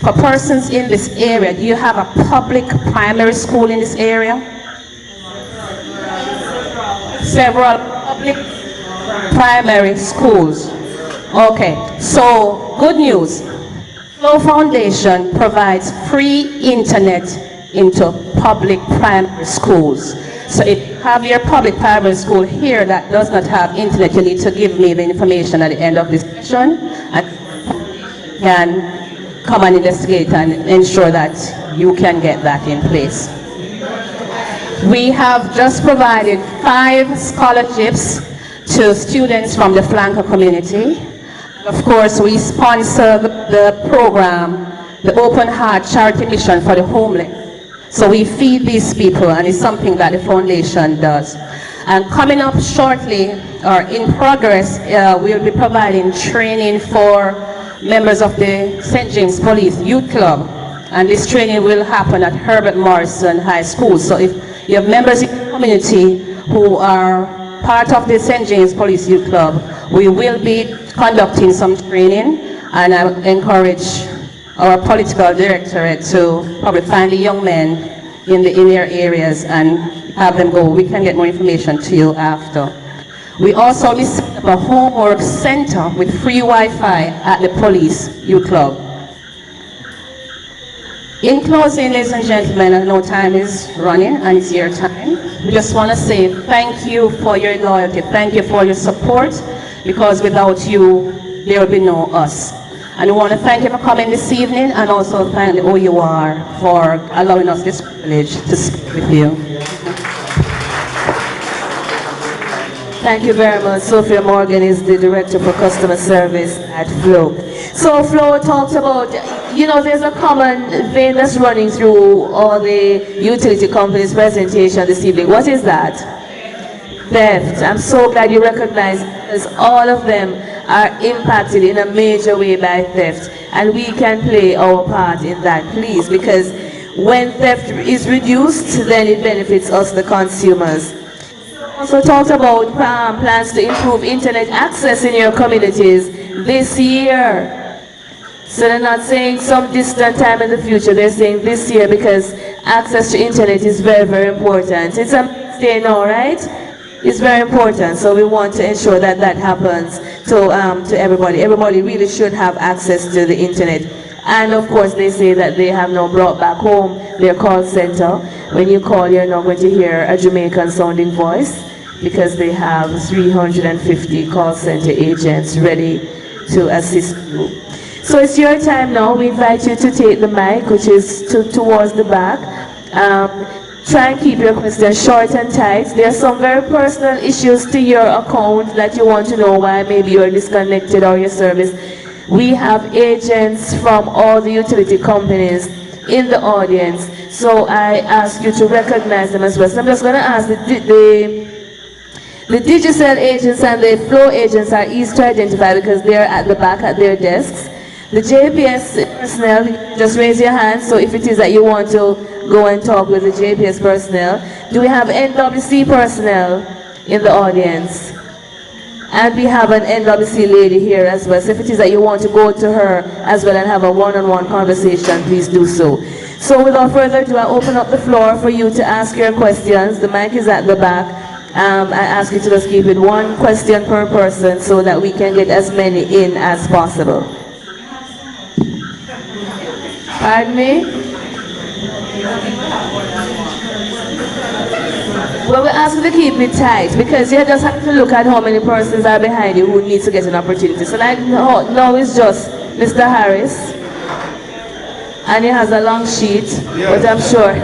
for persons in this area, do you have a public primary school in this area? Several public primary schools. Okay, so good news. Flow Foundation provides free internet into public primary schools. So if you have your public primary school here that does not have internet, you need to give me the information at the end of this session, and can come and investigate and ensure that you can get that in place. We have just provided 5 scholarships to students from the flanker community. Of course, we sponsor the program, the Open Heart Charity Mission for the Homeless. So we feed these people, and it's something that the foundation does. And coming up shortly, or in progress, we'll be providing training for members of the St. James Police Youth Club. And this training will happen at Herbert Morrison High School. So if you have members in the community who are part of the St. James Police Youth Club, we will be conducting some training, and I encourage our political directorate to probably find the young men in their areas and have them go. We can get more information to you after. We also set up a homework center with free Wi-Fi at the Police Youth Club. In closing, ladies and gentlemen, I know time is running and it's your time. We just want to say thank you for your loyalty, thank you for your support, because without you, there will be no us. And we want to thank you for coming this evening, and also thank the OUR for allowing us this privilege to speak with you. Thank you very much. Sophia Morgan is the Director for Customer Service at Flow. So Flow talks about, there's a common vein that's running through all the utility companies' presentation this evening. What is that? Theft. I'm so glad you recognize, because all of them are impacted in a major way by theft, and we can play our part in that, please, because when theft is reduced, then it benefits us, the consumers. Also talked about plans to improve internet access in your communities this year. So they're not saying some distant time in the future, they're saying this year, because access to internet is very, very important. It's a mainstay now, right? It's very important, so we want to ensure that that happens to everybody. Everybody really should have access to the internet. And of course, they say that they have now brought back home their call center. When you call, you're not going to hear a Jamaican sounding voice, because they have 350 call center agents ready to assist you. So it's your time now. We invite you to take the mic, which is towards the back. Try and keep your questions short and tight. There are some very personal issues to your account that you want to know why maybe you are disconnected or your service. We have agents from all the utility companies in the audience, so I ask you to recognize them as well. So I'm just going to ask the Digicel agents and the Flow agents are easy to identify because they're at the back at their desks. The JPS personnel, just raise your hand, so if it is that you want to go and talk with the JPS personnel. Do we have NWC personnel in the audience? And we have an NWC lady here as well, so if it is that you want to go to her as well and have a one-on-one conversation, please do so. So without further ado, I open up the floor for you to ask your questions. The mic is at the back. I ask you to just keep it one question per person so that we can get as many in as possible. Pardon me? Well, we ask you to keep it tight because you just have to look at how many persons are behind you who need to get an opportunity. So like now it's just Mr. Harris, and he has a long sheet, but I'm sure.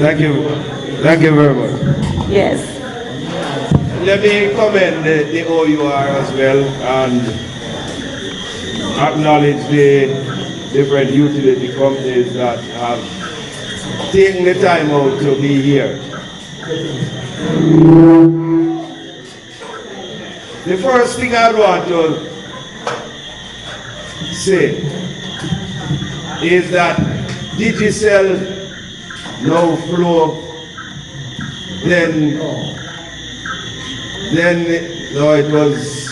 Thank you very much. Yes. Let me commend the OUR as well and acknowledge the different utility companies that have taken the time out to be here. The first thing I want to say is that Digicel now Flow, then no, it was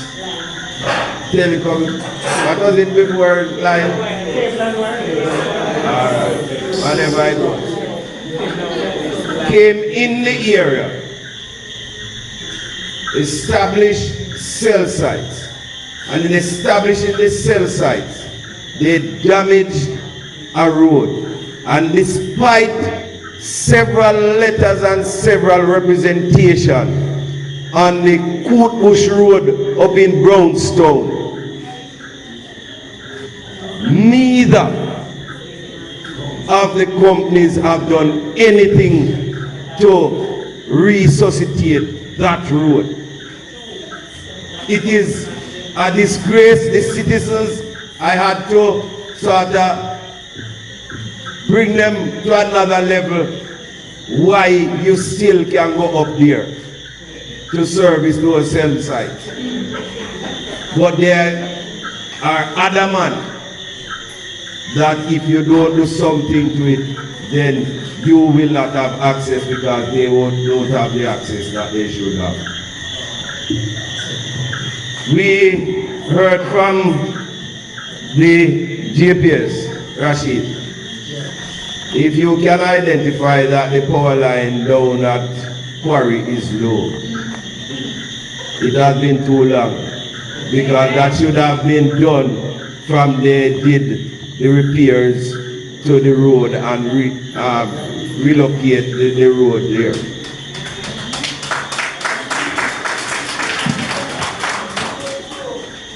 telecom. What was it before line? Whatever it was. Came in the area, established cell sites, and in establishing the cell sites, they damaged a road. And despite several letters and several representations on the Cootbush Road up in Brownstown, neither of the companies have done anything to resuscitate that road. It is a disgrace. The citizens, I had to sort of bring them to another level. Why you still can go up there to service those cell sites. But there are adamant that if you don't do something to it, then you will not have access because they don't have the access that they should have. We heard from the GPS, Rashid. If you can identify that the power line down at Quarry is low, it has been too long because that should have been done from they did the repairs to the road and relocate the road there.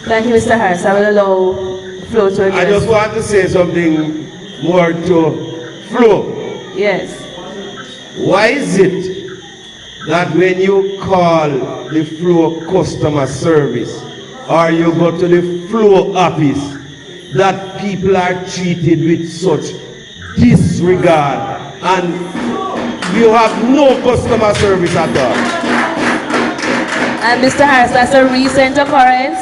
Thank you, Mr. Harris. I will allow Flo to address. I just want to say something more to Flo. Yes. Why is it that when you call the Flo customer service or you go to the Flo office, that people are treated with such disregard and you have no customer service at all? And Mr. Harris, that's a recent occurrence?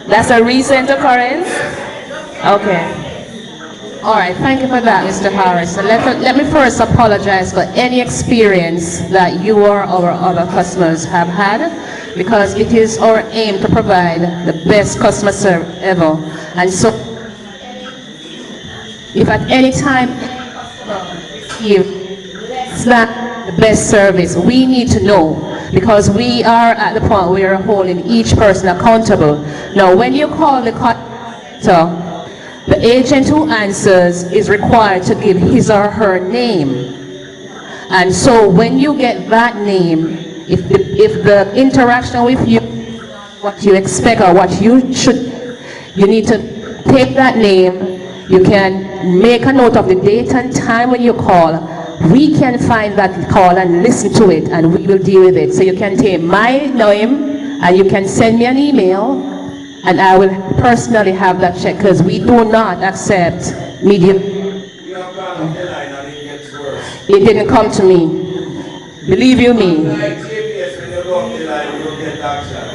That's a recent occurrence? Okay. All right, thank you for that, Mr. Harris. Let me first apologize for any experience that you or our other customers have had, because it is our aim to provide the best customer service ever. And so, if at any time it's not the best service, we need to know, because we are at the point where we are holding each person accountable. Now, when you call the center, the agent who answers is required to give his or her name. And so when you get that name, if the interaction with you, what you expect or what you should, you need to take that name. You can make a note of the date and time when you call we can find that call and listen to it, and we will deal with it. So you can take my name and you can send me an email, and I will personally have that check, because we do not accept media. It didn't come to me. Believe you me. Like GPS, when you go up the line, you don't get action.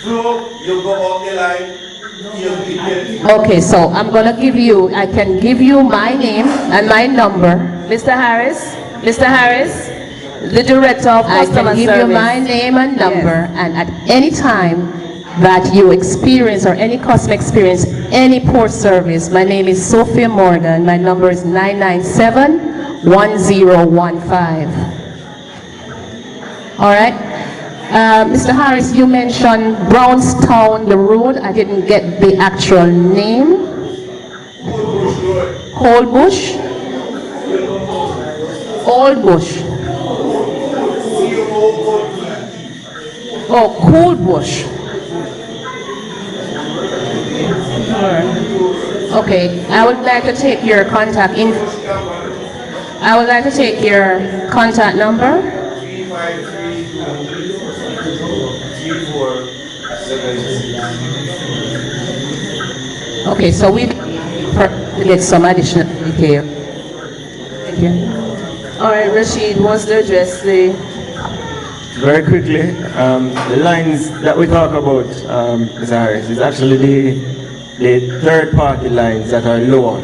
Flow, you go up the line, you get. Okay, so I'm gonna give you, I can give you my name and my number. Mr. Harris, the director of I customer can give service. you my name and number, Yes. and at any time that you experience or any customer experience any poor service, my name is Sophia Morgan. My number is 997-1015. All right. Mr. Harris, you mentioned Brownstown, the road. I didn't get the actual name. Old Bush? Old Bush. Oh, Cool Bush. Okay, I would like to take your contact info. I would like to take your contact number. 353-3476. Okay, so we get some additional detail. Thank you. All right, Rashid wants to address the... Very quickly, the lines that we talk about, Mr. Harris, is actually the third-party lines that are lower.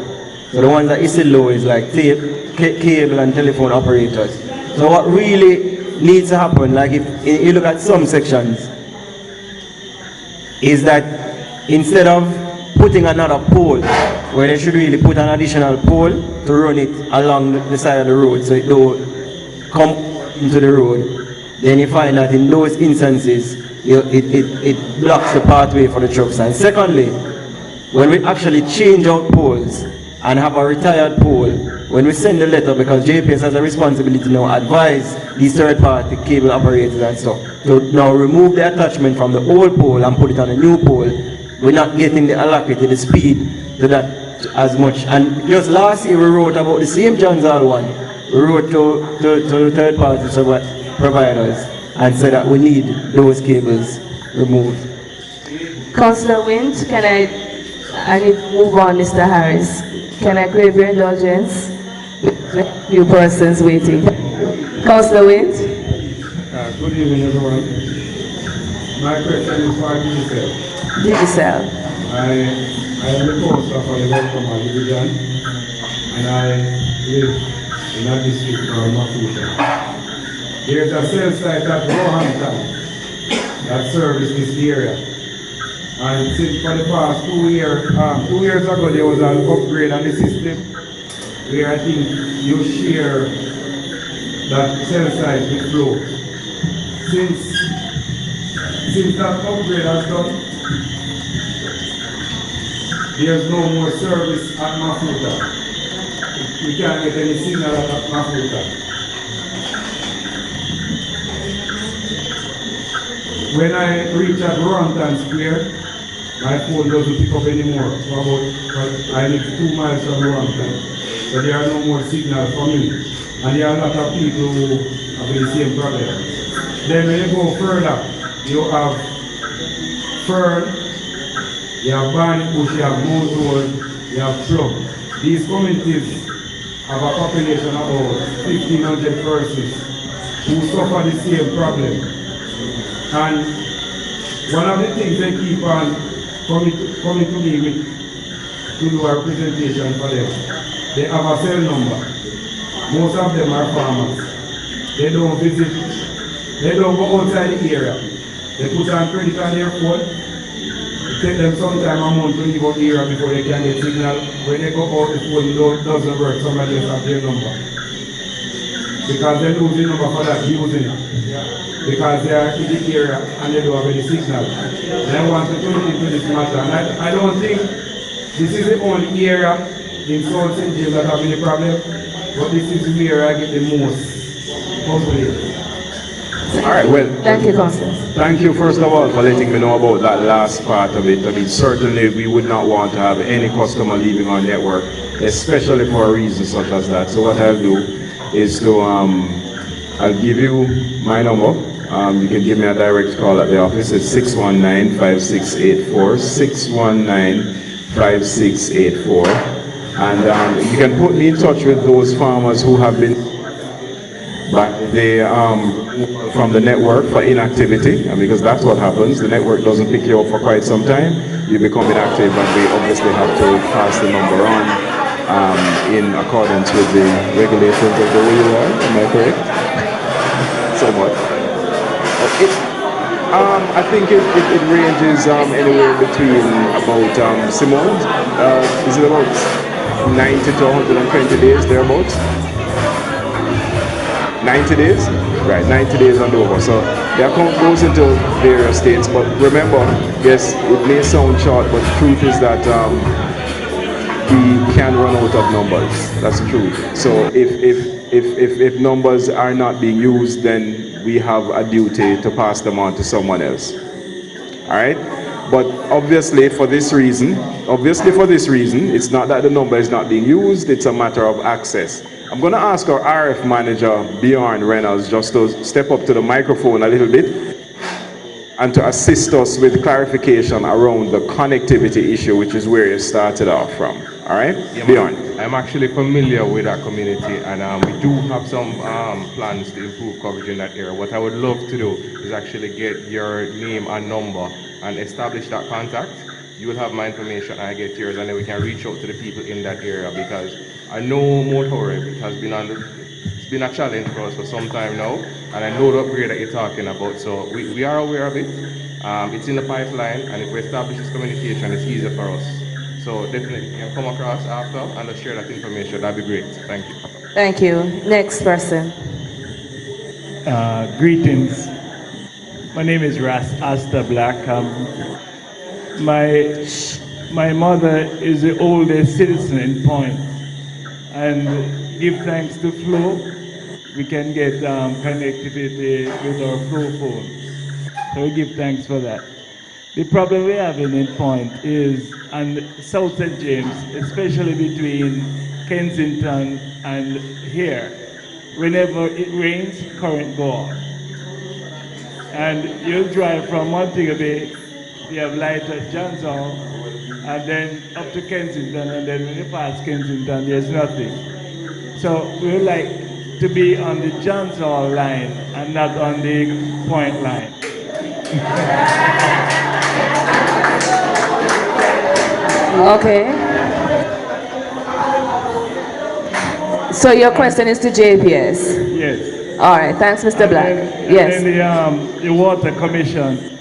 So the ones that is low is like cable and telephone operators. So what really needs to happen, like if you look at some sections, is that instead of putting another pole, where they should really put an additional pole to run it along the side of the road so it don't come into the road, then you find that in those instances, it blocks the pathway for the trucks. And secondly, when we actually change out poles and have a retired pole, when we send the letter, because JPS has a responsibility now, advise these third-party cable operators and stuff to now remove the attachment from the old pole and put it on a new pole. We're not getting the allocated the speed to that as much. And just last year we wrote about the same John Zal one. We wrote to third-party providers and said that we need those cables removed. Councillor Wint, I need to move on, Mr. Harris. Can I crave your indulgence? Few persons waiting. Councillor Wint. Good evening, everyone. My question is for Digicel. Digicel. I am the councillor for the Welcome Division, and I live in that district called Mafuta. There is a cell site at Roehampton that services this area. And since for the past 2 years ago, there was an upgrade on the system where I think you share that cell site with Flow. Since that upgrade has done, there's no more service at Mafuta. We can't get any signal at Mafuta. When I reach at Roehampton Square, my phone doesn't pick up anymore. I live 2 miles from Roehampton, so there are no more signals for me. And there are a lot of people who have the same problem. Then when you go further, you have Fern, you have Barneybush, you have Maldon, you have Shrub. These communities have a population of about 1,500 persons who suffer the same problem. And one of the things they keep on coming to me with to do a presentation for them, they have a cell number. Most of them are farmers. They don't visit, they don't go outside the area. They put on credit on their phone. It takes them some time a month to leave out the area before they can get signal. When they go out, the phone doesn't work, somebody else has their number. Because they lose the number for that using it. Because they are in the area and they don't have any signal. They want to tune into this matter. And I don't think this is the only area in South St. James that have any problem, but this is where I get the most complaints. All right, well, Thank you, Councillor. thank you first of all for letting me know about that last part of it. I mean, certainly we would not want to have any customer leaving our network especially for a reason such as that. So what I'll do is to, I'll give you my number. You can give me a direct call at the office. It's 619-5684, 619-5684. And you can put me in touch with those farmers who have been from the network for inactivity, and because that's what happens. The network doesn't pick you up for quite some time. You become inactive, and we obviously have to pass the number on in accordance with the regulations of the OUR. Am I correct? Somewhat. I think it ranges anywhere between about Simone. Is it about 90 to 120 days thereabouts? 90 days? Right, 90 days and over. So the account goes into various states, but remember, yes, it may sound short, but the truth is that we can run out of numbers. That's the truth. So if numbers are not being used, then we have a duty to pass them on to someone else. All right? But obviously for this reason, it's not that the number is not being used, it's a matter of access. I'm going to ask our RF manager, Bjorn Reynolds, just to step up to the microphone a little bit and to assist us with clarification around the connectivity issue, which is where you started off from. All right? Yeah, Bjorn. I'm actually familiar with that community, and we do have some plans to improve coverage in that area. What I would love to do is actually get your name and number and establish that contact. You will have my information, I get yours, and then we can reach out to the people in that area, because I know Motorhead has been it's been a challenge for us for some time now, and I know the upgrade that you're talking about, so we are aware of it. It's in the pipeline, and if we establish this communication, it's easier for us. So definitely, you can come across after and share that information. That'd be great. Thank you. Thank you. Next person. Greetings. My name is Astor Black. My mother is the oldest citizen in Point, and give thanks to Flow, we can get connectivity with our Flow phone. So we give thanks for that. The problem we have in Point is on South St. James, especially between Kensington and here. Whenever it rains, current go off. And you'll drive from Montego Bay, you have light at John's Hall, and then up to Kensington, and then when you pass Kensington, there's nothing. So we would like to be on the John's Hall line and not on the Point line. Okay. So your question is to JPS? Yes. All right, thanks, Mr. Black. Yes. And then the Water Commission.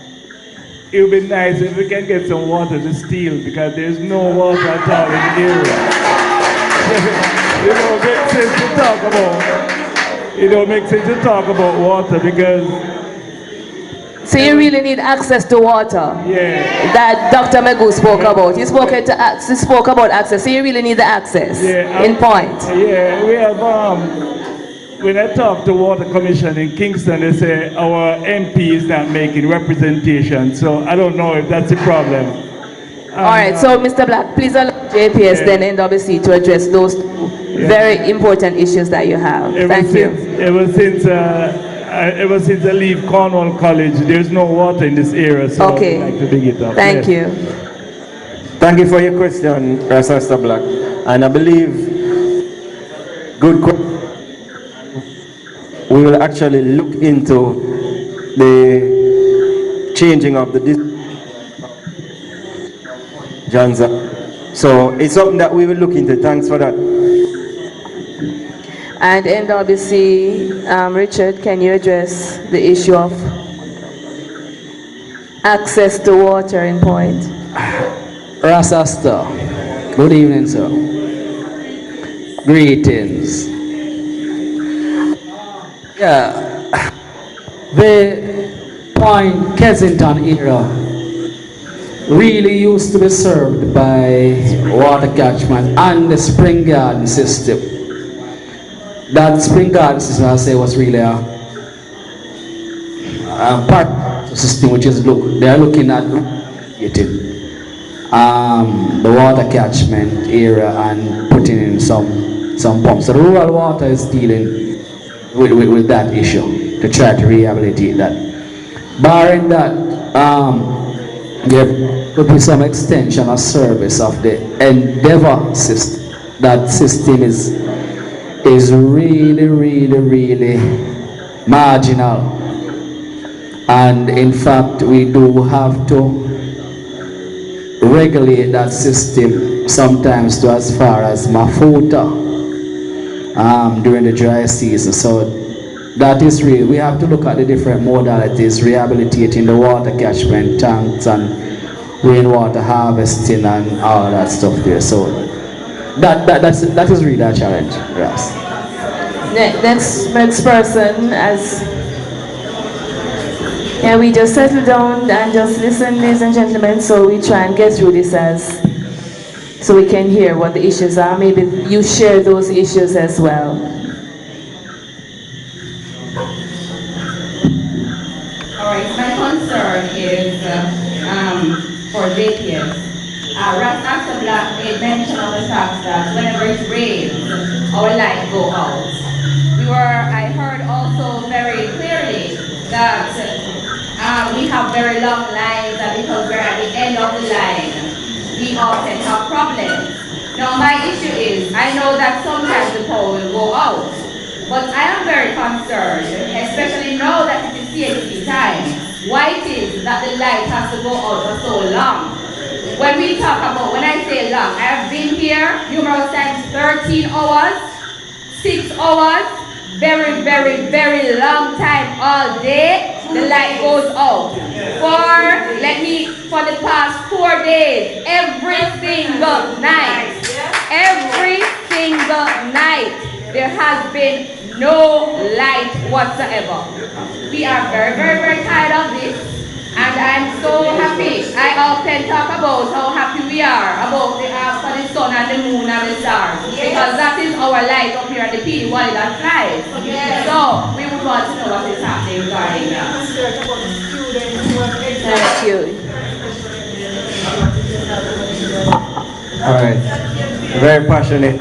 It would be nice if we can get some water to steal, because there's no water at all in the area. It don't make sense to talk about water, because so you really need access to water. Yeah. That Dr. Megu spoke about. He spoke about access. So you really need the access in Point. Yeah, we have when I talk to Water Commission in Kingston, they say our MP is not making representation. So I don't know if that's a problem. All right, so Mr. Black, please allow JPS then NWC to address those very important issues that you have. Thank you. Ever since I leave Cornwall College, there's no water in this area, so okay. I'd like to dig it up. Thank you. Thank you for your question, Mr. Black. And I believe we will actually look into the changing of the Janza. So it's something that we will look into. Thanks for that. And NWC, Richard, can you address the issue of access to water in Point? Astor, good evening, sir. Greetings. Yeah, the Point Kensington area really used to be served by water catchment and the spring garden system. That spring garden system, I say, was really a part of the system, which is they're looking at getting the water catchment area and put putting in some pumps. So the rural water is dealing with that issue to try to rehabilitate that. Barring that, there could be some extension or service of the Endeavor system. That system is really marginal, and in fact we do have to regulate that system sometimes to as far as Mafuta during the dry season. So that is real. We have to look at the different modalities, rehabilitating the water catchment tanks and rainwater harvesting and all that stuff there. So that is really a challenge for us. Next person, as yeah, we just settle down and just listen, ladies and gentlemen, so we try and get through this so we can hear what the issues are. Maybe you share those issues as well. All right, my concern is for JPS. Astor Black made mention of the fact that whenever it rains, our light go out. I heard also very clearly that we have very long lines, and because we're at the end of the line, we often have problems. Now my issue is, I know that sometimes the power will go out, but I am very concerned, especially now that it is CNC time, why it is that the light has to go out for so long. When I say long, I have been here numerous times, 13 hours, 6 hours, very long time all day, the light goes out. For the past 4 days, every single night, there has been no light whatsoever. We are very tired of this, and I'm so happy. I often talk about how happy we are about for the sun and the moon and the stars, because that is our light up here at the PD Valley that flies. So we would want to know what is happening regarding that. Thank you. All right. Very passionate.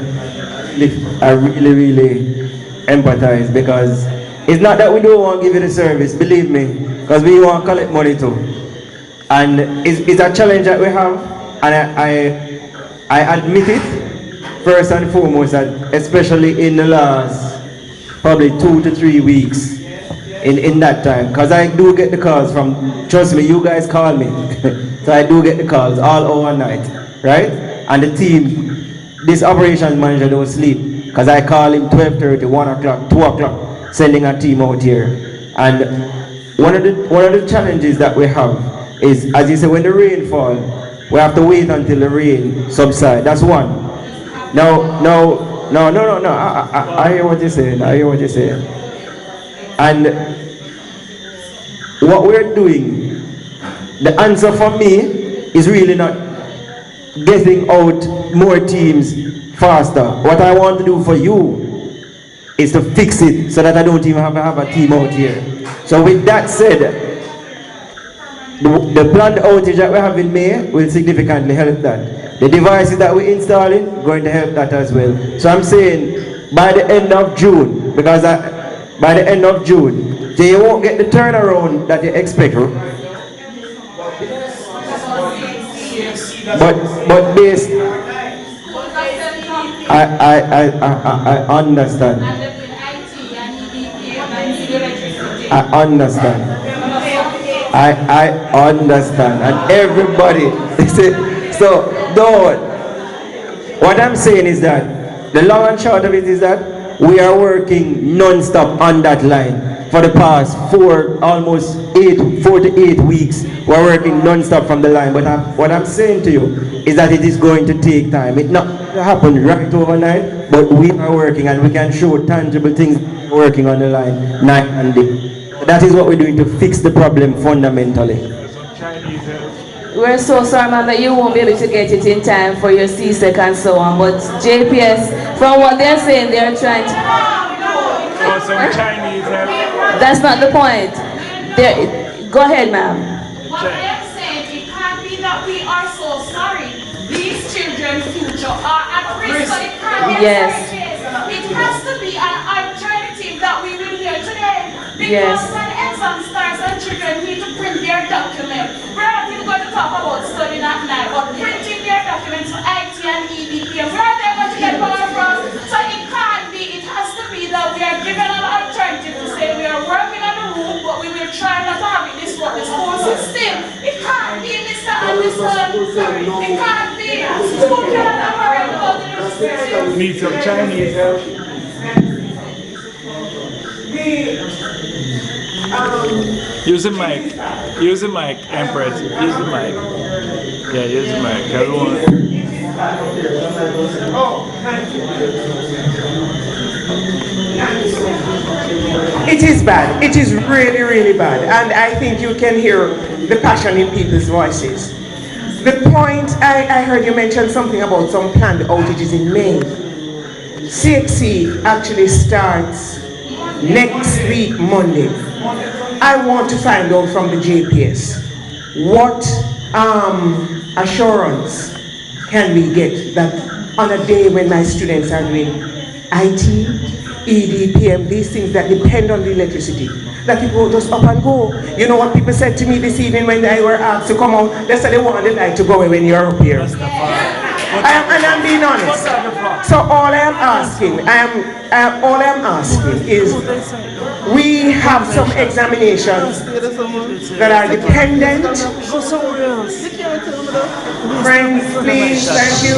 I really empathize, because it's not that we don't want to give you the service, believe me, because we want to collect money too. And it's a challenge that we have, and I admit it first and foremost, that especially in the last probably 2 to 3 weeks in that time, because I do get the calls from, trust me, you guys call me. So I do get the calls all overnight, right? And the team, this operations manager don't sleep, because I call him 12:30, 1 o'clock, 2 o'clock, sending a team out here. And one of the challenges that we have is, as you say, when the rain falls, we have to wait until the rain subsides. That's one. No. I hear what you're saying. And what we're doing, the answer for me is really not getting out more teams faster. What I want to do for you is to fix it so that I don't even have a team out here. So with that said, the planned outage that we have in May will significantly help that. The devices that we're installing going to help that as well. So I'm saying by the end of June, because by the end of June, you won't get the turnaround that you expect. But based, I understand. I understand. I understand. And everybody, so don't. What I'm saying is that the long and short of it is that we are working non-stop on that line for the past 4 to 8 weeks. We're working non-stop from the line. But what I'm saying to you is that it is going to take time. It not happen right overnight, but we are working, and we can show tangible things working on the line night and day. That is what we're doing to fix the problem fundamentally. We're so sorry, man, that you won't be able to get it in time for your CSEC and so on. But JPS, from what they're saying, they're trying to... That's not the point. Go ahead, ma'am. What they're saying, it can't be that we are so sorry. These children's future future are at risk, so it can't be Yes. It has to be an alternative that we will hear today. Because Yes. when exam starts and children need to print their document, we're not even going to talk about studying at night, but printing their documents for IT and EBPM. Where are they going to get power from? So it can't be, it has to be that we are given an alternative to say we are working on the room, but we will try not to have it disrupt the school system. It can't be, Mr. Anderson. It can't be. School cannot operate without the restrictions. Need some Chinese help. Use the mic. Use the mic, Empress. Use the mic. Yeah, use the mic. It is bad. It is really, really bad. And I think you can hear the passion in people's voices. The point, I heard you mention something about some planned outages in May. CXC actually starts next week, Monday. I want to find out from the JPS what assurance can we get that on a day when my students are doing IT, EDPM, these things that depend on the electricity, that it will just up and go. You know what people said to me this evening when they were asked to come out? They said they wanted the light to go away when you're up here. And I'm being honest. So all I am asking is, we have some examinations that are dependent. Friends, please, thank you.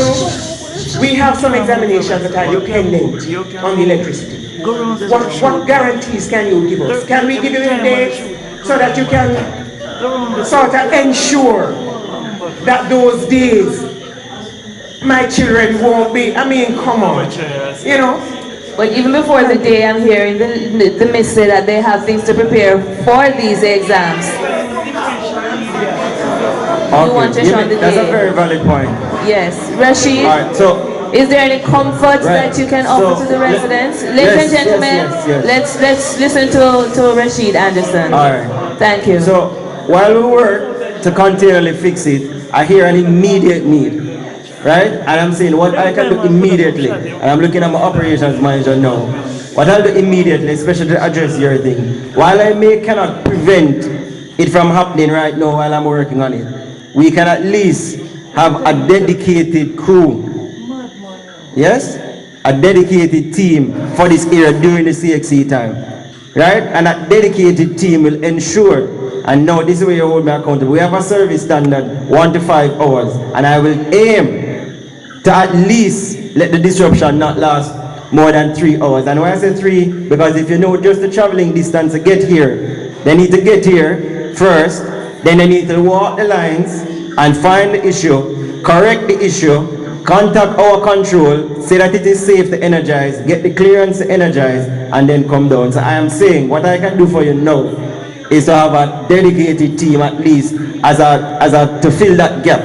We have some examinations that are dependent on the electricity. What guarantees can you give us? Can we give you a date so that you can sort of ensure that those days my children won't be, I mean, come on, you know? But even before the day, I'm hearing the miss say that they have things to prepare for these exams. You want to show the That's day. a very valid point. Yes. Rashid, All right, so is there any comfort that you can offer to the residents? Ladies and gentlemen, let's listen to Rashid Anderson. All right. Thank you. So while we work to continually fix it, I hear an immediate need. Right? And I'm saying what I can do immediately. And I'm looking at my operations manager now. What I'll do immediately, especially to address your thing, while I cannot prevent it from happening right now while I'm working on it, we can at least have a dedicated crew. Yes? A dedicated team for this area during the CXC time. Right? And that dedicated team will ensure, and now this is where you hold me accountable. We have a service standard 1 to 5 hours, and I will aim to at least let the disruption not last more than 3 hours. And why I say 3, because if you know just the traveling distance to get here, they need to get here first, then they need to walk the lines and find the issue, correct the issue, contact our control, say that it is safe to energize, get the clearance to energize, and then come down. So I am saying what I can do for you now is to have a dedicated team at least to fill that gap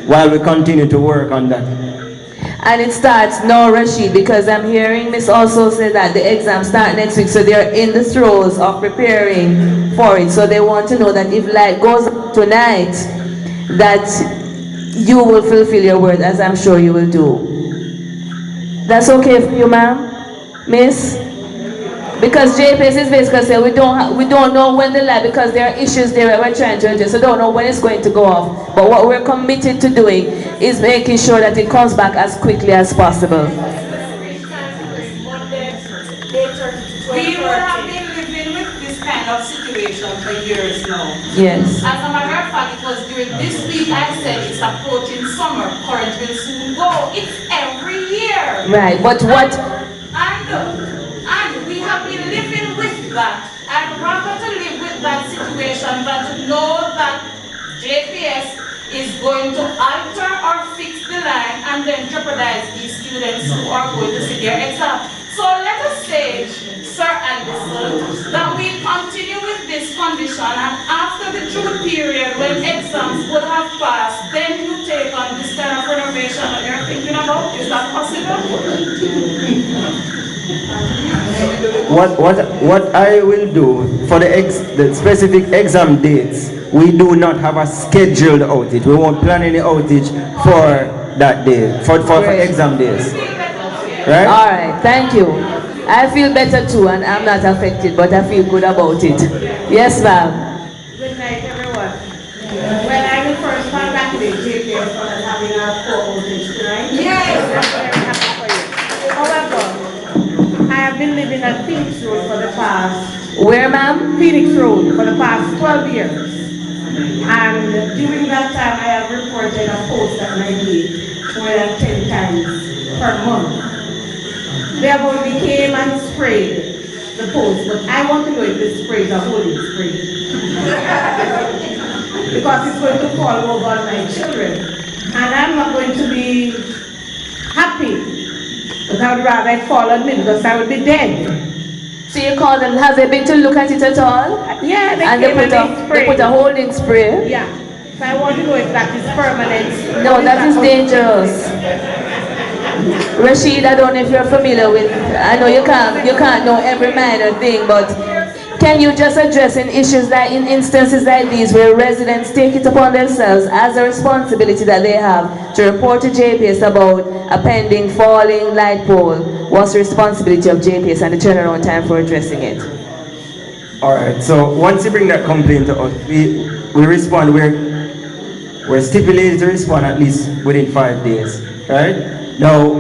while we continue to work on that. And it starts now, Rashid, because I'm hearing Miss also say that the exams start next week, so they're in the throes of preparing for it. So they want to know that if light goes up tonight, that you will fulfill your word, as I'm sure you will do. That's okay for you, ma'am? Miss? Because JPS is basically saying we don't know when the light, because there are issues there we're trying to address, so don't know when it's going to go off. But what we're committed to doing is making sure that it comes back as quickly as possible. We would have been living with this kind of situation for years now. Yes. As a matter of fact, it was during this week I said it's approaching summer, current will soon go. It's every year. Right, but what? And we have been living with that. I'd rather to live with that situation than to know that JPS is going to alter or fix the line and then jeopardize these students who are going to sit their exam. So let us say, Sir Anderson, that we continue with this condition, and after the June period when exams would have passed, then you take on this kind of renovation that you're thinking about. Is that possible? What I will do for the specific exam dates, we do not have a scheduled outage. We won't plan any outage for that day, for exam days. Right? All right, thank you. I feel better too, and I'm not affected, but I feel good about it. Yes, ma'am. Good night, everyone. Well, I will first congratulate JPS for not having our co-outage tonight. Yes! I'm very happy for you. However, I have been living at Phoenix Road for the past... Where, ma'am? Phoenix Road for the past 12 years. And during that time, I have reported a post at my gate more than 10 times per month. They have already came and sprayed the post, but I want to know if this spray is a holy spray. Because it's going to fall over on my children. And I'm not going to be happy. But I would rather it fall on me because I would be dead. So you call them, have they been to look at it at all? Yeah, they put a holding spray? Yeah. So I want to know if that is permanent. No, that is dangerous. Rashid, I don't know if you're familiar with, I know you can't know every minor thing, but can you just address in issues that in instances like these where residents take it upon themselves as a responsibility that they have to report to JPS about a pending falling light pole? What's the responsibility of JPS and the turnaround time for addressing it? Alright, so once you bring that complaint to us, we respond, we're stipulated to respond at least within 5 days, right? Now,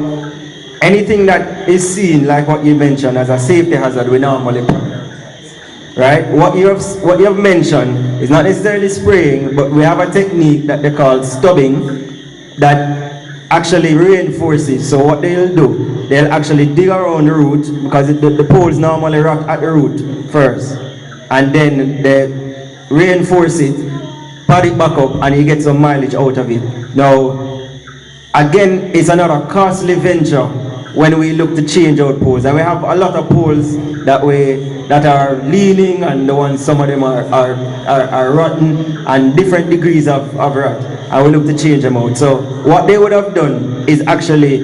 anything that is seen, like what you mentioned, as a safety hazard, we normally prioritize, right? What you have mentioned is not necessarily spraying, but we have a technique that they call stubbing that actually reinforces. So what they'll do, they'll actually dig around the root, because the poles normally rock at the root first, and then they reinforce it, pad it back up, and you get some mileage out of it. Now, again, it's another costly venture when we look to change out poles, and we have a lot of poles that are leaning, and the ones, some of them are rotten, and different degrees of rot, and we look to change them out. So what they would have done is actually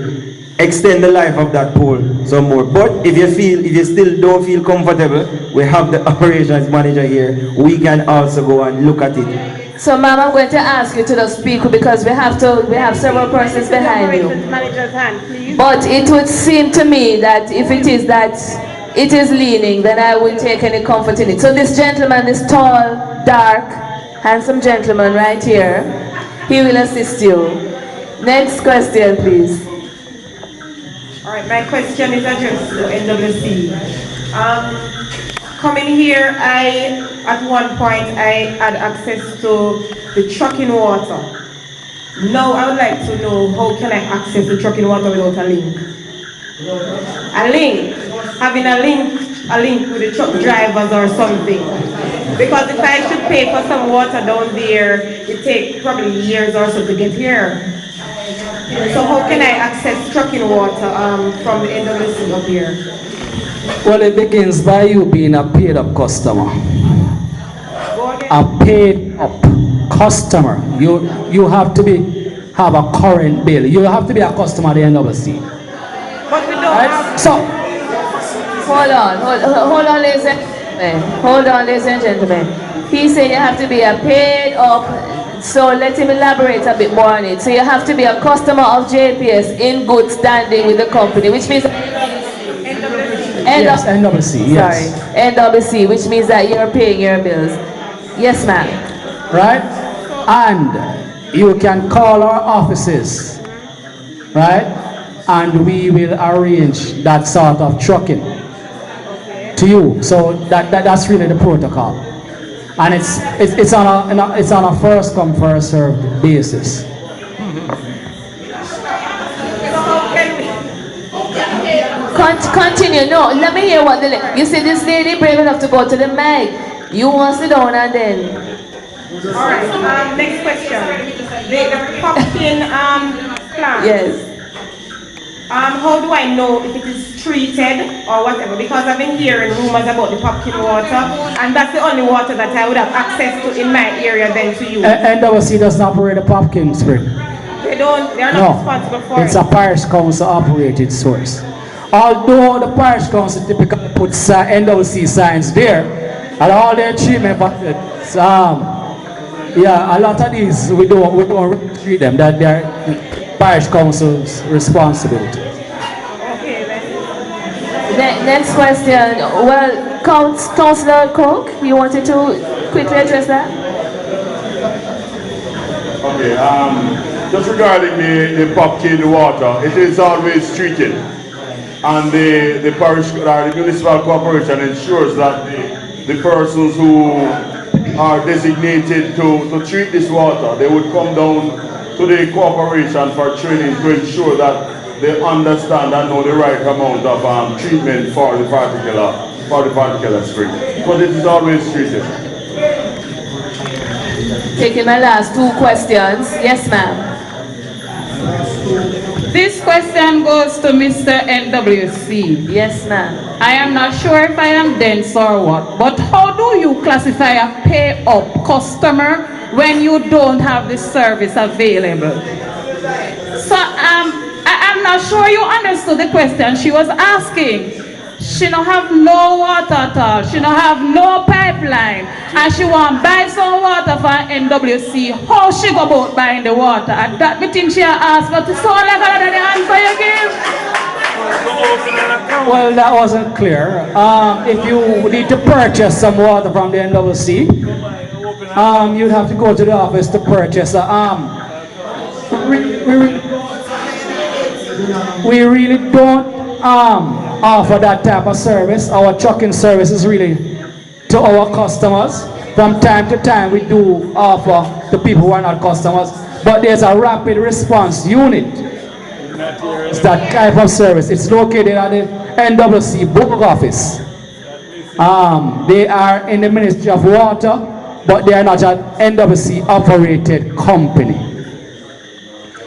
extend the life of that pole some more. But if you still don't feel comfortable, we have the operations manager here. We can also go and look at it. So, ma'am, I'm going to ask you to just speak because we have several persons behind you. Manager's hand, please. But it would seem to me that if it is that it is leaning, then I wouldn't take any comfort in it. So this gentleman, this tall, dark, handsome gentleman right here, he will assist you. Next question, please. All right, my question is addressed to NWC. Coming here, at one point, I had access to the trucking water. Now, I would like to know, how can I access the trucking water without a link? A link? Having a link with the truck drivers or something. Because if I should pay for some water down there, it takes probably years or so to get here. So how can I access trucking water from the NWC up here? Well, it begins by you being a paid-up customer. A paid-up customer. You have to have a current bill. You have to be a customer at the NWC. But we don't have... So, hold on, ladies and gentlemen. Hold on, ladies and gentlemen. He said you have to be a paid-up. So let him elaborate a bit more on it. So you have to be a customer of JPS in good standing with the company, which means... Yes, NWC, yes. Sorry, NWC, which means that you're paying your bills. Yes, ma'am. Right? And you can call our offices, right? And we will arrange that sort of trucking to you. So that's really the protocol. And it's on a first come, first served basis. Continue. No, let me hear what you see. This lady brave enough to go to the mic. You want to sit down and then. All right. Next question. The pumpkin plant. Yes. How do I know if it is treated or whatever? Because I've been hearing rumors about the pumpkin water, and that's the only water that I would have access to in my area then to use. NWC doesn't operate a pumpkin spring. They are not responsible for it's it. a parish council operated source. Although the parish council typically puts NWC signs there, and all their treatment methods, a lot of these we don't treat them. That parish council's responsibility. Next question. Well, Councillor Cook, you wanted to quickly address that? Okay, just regarding the pumpkin water, it is always treated. And the parish or the municipal corporation ensures that the persons who are designated to treat this water, they would come down to the corporation for training to ensure that they understand and know the right amount of treatment for the particular spring. But it is always treated. Taking my last two questions. Yes, ma'am. This question goes to Mr. NWC. Yes, ma'am. I am not sure if I am dense or what, but how do you classify a pay-up customer when you don't have the service available? So I'm not sure you understood the question. She was asking. She don't have no water at all. She don't have no pipeline. And she want to buy some water for NWC. How she go about buying the water? And that me think she asked, but it's all like the answer you give. Well, that wasn't clear. If you need to purchase some water from the NWC, you'd have to go to the office to purchase. We really don't offer that type of service. Our trucking service is really to our customers. From time to time we do offer to people who are not customers, but there's a rapid response unit. It's that type of service. It's located at the NWC book office. They are in the Ministry of Water, but they are not an NWC operated company.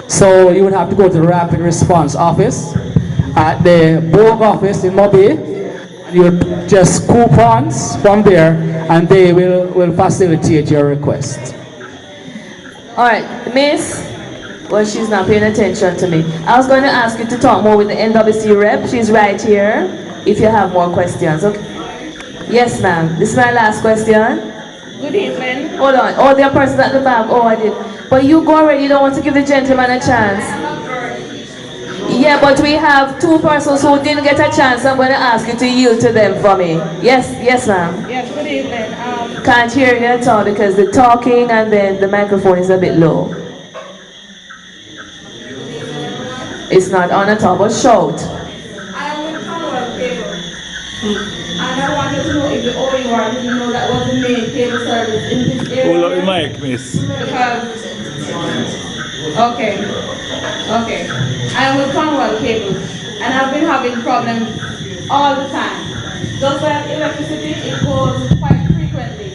So you would have to go to the rapid response office at the book office in Mobile. You just coupons from there and they will facilitate your request. Alright, Miss, well, she's not paying attention to me. I was going to ask you to talk more with the NWC rep. She's right here if you have more questions. Okay. Yes, ma'am. This is my last question. Good evening. Hold on. Oh, there are persons at the back. Oh, I did. But you go already. You don't want to give the gentleman a chance. Yeah, but we have two persons who didn't get a chance. I'm going to ask you to yield to them for me. Yes, ma'am. Yes, good evening. Can't hear you at all because the talking and then the microphone is a bit low. It's not on at all, but shout. I am with Commonwealth Cable. And I wanted to know if the OUR didn't know that was the main cable service in this area. Hold up the mic, miss. Because, okay. I am with Commonwealth Cable, and I've been having problems all the time. Just like electricity, it goes quite frequently.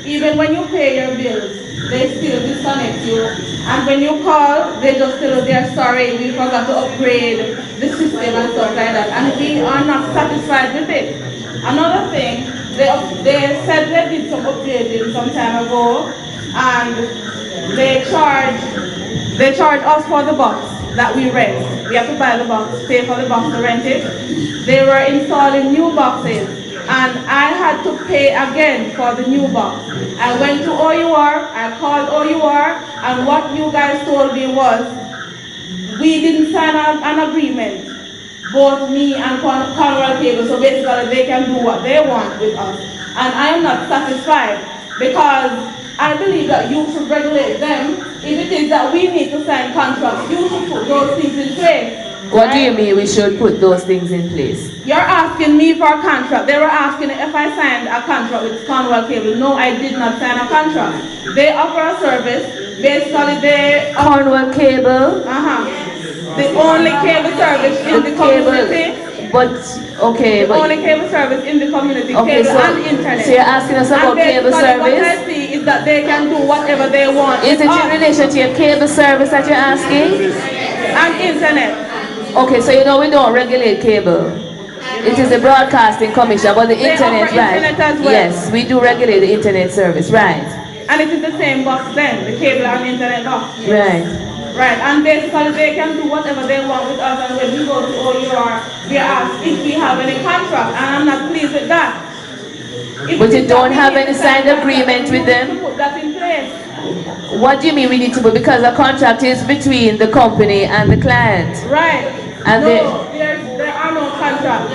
Even when you pay your bills, they still disconnect you. And when you call, they just tell you they're sorry, we forgot to upgrade the system and stuff like that. And we are not satisfied with it. Another thing, they said they did some upgrading some time ago, and they charge us for the box that we rent. We have to buy the box, pay for the box to rent it. They were installing new boxes, and I had to pay again for the new box. I went to OUR, I called OUR, and what you guys told me was, we didn't sign an agreement, both me and Commonwealth Cable, so basically they can do what they want with us. And I am not satisfied, because I believe that you should regulate them. If it is that we need to sign contracts, you should put those things in place. What do you mean we should put those things in place? You're asking me for a contract. They were asking if I signed a contract with Commonwealth Cable. No, I did not sign a contract. They offer a service. Basically, they... Commonwealth Cable? The only cable service in the community. The only cable service in the community, okay, cable and internet. So you're asking us about cable service? What I see is that they can do whatever they want. Is it in relation to your cable service that you're asking? And internet. Okay, so you know we don't regulate cable. It is the broadcasting commission, but the internet, right? Internet as well. Yes, we do regulate the internet service, right? And it is the same box then, the cable and internet box. Right. Right, and basically they can do whatever they want with us, and when we go to OUR, we are asked if we have any contract, and I'm not pleased with that. But you don't have any signed agreement with them? Put that in place. What do you mean we need to put? Because the contract is between the company and the client. Right. And No, there are no contracts.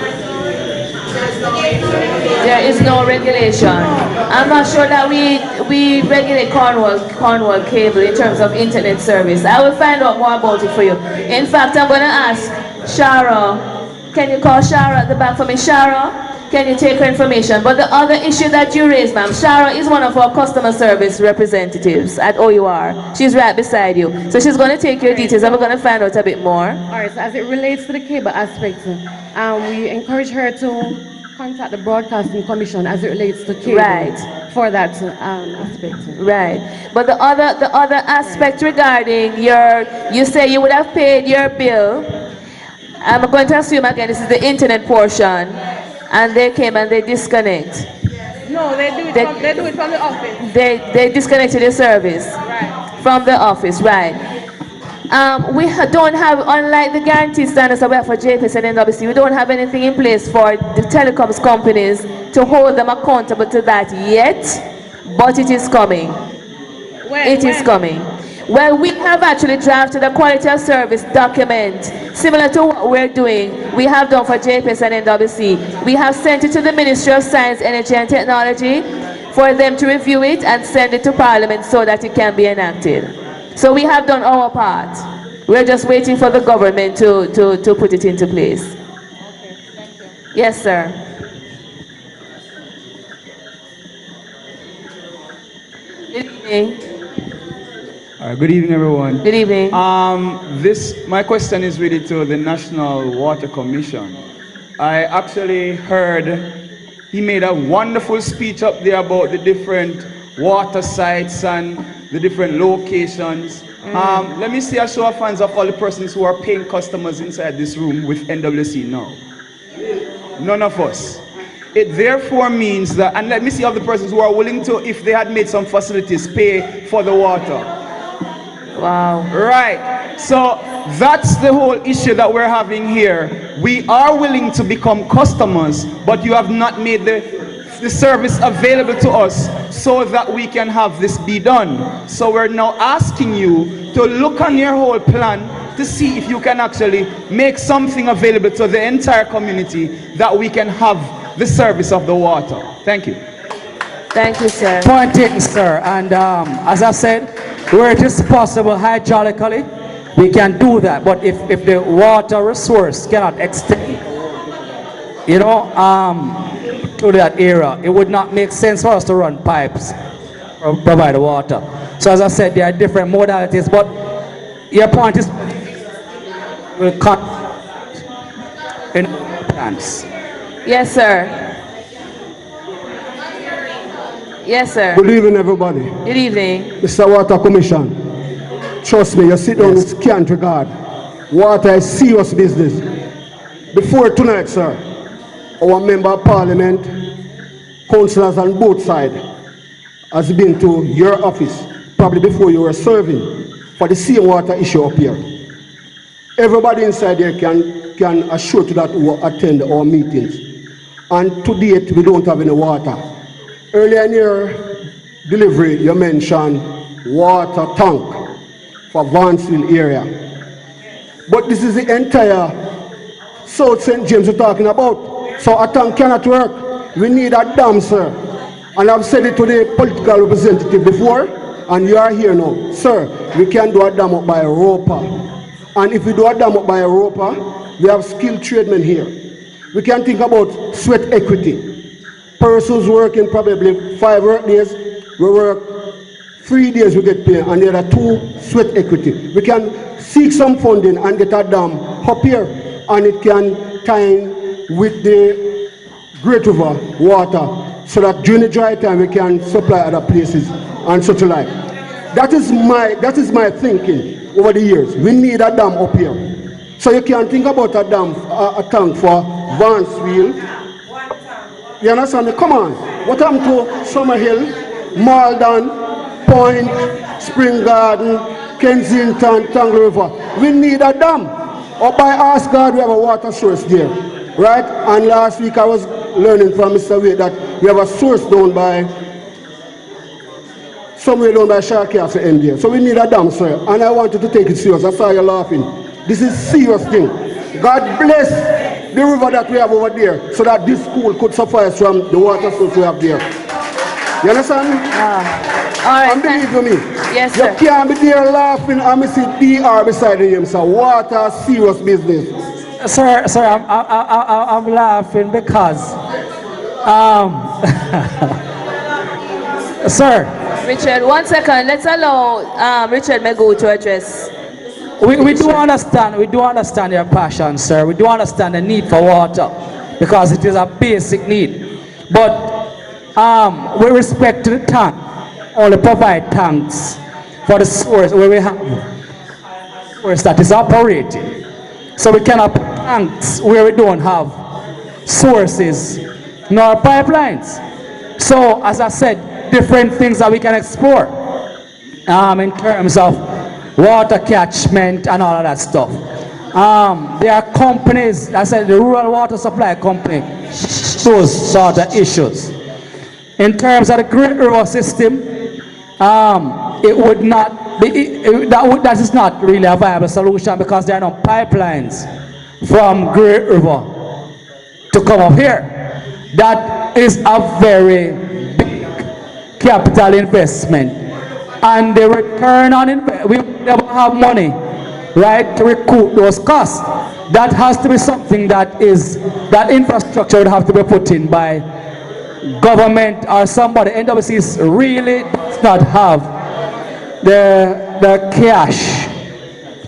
there is no regulation. I'm not sure that we regulate Cornwall cable in terms of internet service. I will find out more about it for you. In fact, I'm going to ask Shara. Can you call Shara at the back for me? Shara, can you take her information? But the other issue that you raised, ma'am, Shara is one of our customer service representatives at OUR. She's right beside you. So she's going to take your details and we're going to find out a bit more. All right, so as it relates to the cable aspect, we encourage her to contact the Broadcasting Commission as it relates to cable. Right. For that aspect. Right. But the other aspect regarding you say you would have paid your bill. I'm going to assume again this is the internet portion, and they came and they disconnect. No, they do it from the office. They disconnected the service from the office, right? We don't have, unlike the guarantee standards that we have for JPS and NWC, we don't have anything in place for the telecoms companies to hold them accountable to that yet, but it is coming. It is coming. Well, we have actually drafted a quality of service document similar to what we're doing. We have done for JPS and NWC. We have sent it to the Ministry of Science, Energy and Technology for them to review it and send it to Parliament so that it can be enacted. So we have done our part. We're just waiting for the government to put it into place. Okay, thank you. Yes, sir. Good evening. Good evening, everyone. Good evening. My question is really to the National Water Commission. I actually heard he made a wonderful speech up there about the different water sites and the different locations. Let me see a show of hands of all the persons who are paying customers inside this room with NWC now. None of us. It therefore means that, and let me see all the persons who are willing to, if they had made some facilities, pay for the water. Wow. Right. So that's the whole issue that we're having here. We are willing to become customers, but you have not made the service available to us so that we can have this be done. So we're now asking you to look on your whole plan to see if you can actually make something available to the entire community that we can have the service of the water. Thank you. Thank you, sir. Point taken, sir. And as I said, where it is possible hydraulically, we can do that. But if the water resource cannot extend, to that area, it would not make sense for us to run pipes or provide water. So as I said, there are different modalities, but your point is will cut in plans. Yes, sir. Yes, sir. Good evening, everybody. Good evening. Mr. Water Commission, trust me, you sit down with scant regard. Water is serious business. Before tonight, sir, our member of parliament, councillors on both sides, has been to your office, probably before you were serving, for the same water issue up here. Everybody inside here can assure to that who attend our meetings. And to date, we don't have any water. Earlier in your delivery, you mentioned water tank for Vansville area. But this is the entire South St. James we're talking about. So a tank cannot work. We need a dam, sir. And I've said it to the political representative before, and you are here now. Sir, we can do a dam up by Europa. And if we do a dam up by Europa, we have skilled tradesmen here. We can think about sweat equity. Persons working probably 5 work days, we work 3 days we get paid, and there are 2 sweat equity. We can seek some funding and get a dam up here, and it can tie with the Great River water, so that during the dry time we can supply other places and such like. That is my thinking over the years. We need a dam up here. So you can think about a dam, a tank for Vansville. You understand me? Come on. What happened to Summerhill, Maldon, Point, Spring Garden, Kensington, Tangle River? We need a dam. Up by Astor, we have a water source there. Right? And last week I was learning from Mr. Wade that we have a source down by somewhere down by Shark Castle end there. So we need a dam, sir. And I want you to take it serious. I saw you laughing. This is serious thing. God bless the river that we have over there so that this school could suffice from the water source we have there. You understand? All right. And believe me, yes, sir. You can't be there laughing and me see DR beside him. So water, serious business. Sir, I'm laughing because, sir. Richard, 1 second. Let's allow Richard Mego to address. We do understand your passion, sir. We do understand the need for water because it is a basic need. But with respect to the tank, only provide tanks for the source where we have source that is operating. So we cannot put tanks where we don't have sources nor pipelines. So as I said, different things that we can explore in terms of water catchment and all of that stuff. There are companies, I said the Rural Water Supply Company, those sort of issues. In terms of the Great River system, it would not be, that is not really a viable solution because there are no pipelines from Great River to come up here. That is a very big capital investment. And the return on investment, we never have money, right, to recoup those costs. That has to be something that infrastructure would have to be put in by government or somebody. NWC really does not have the cash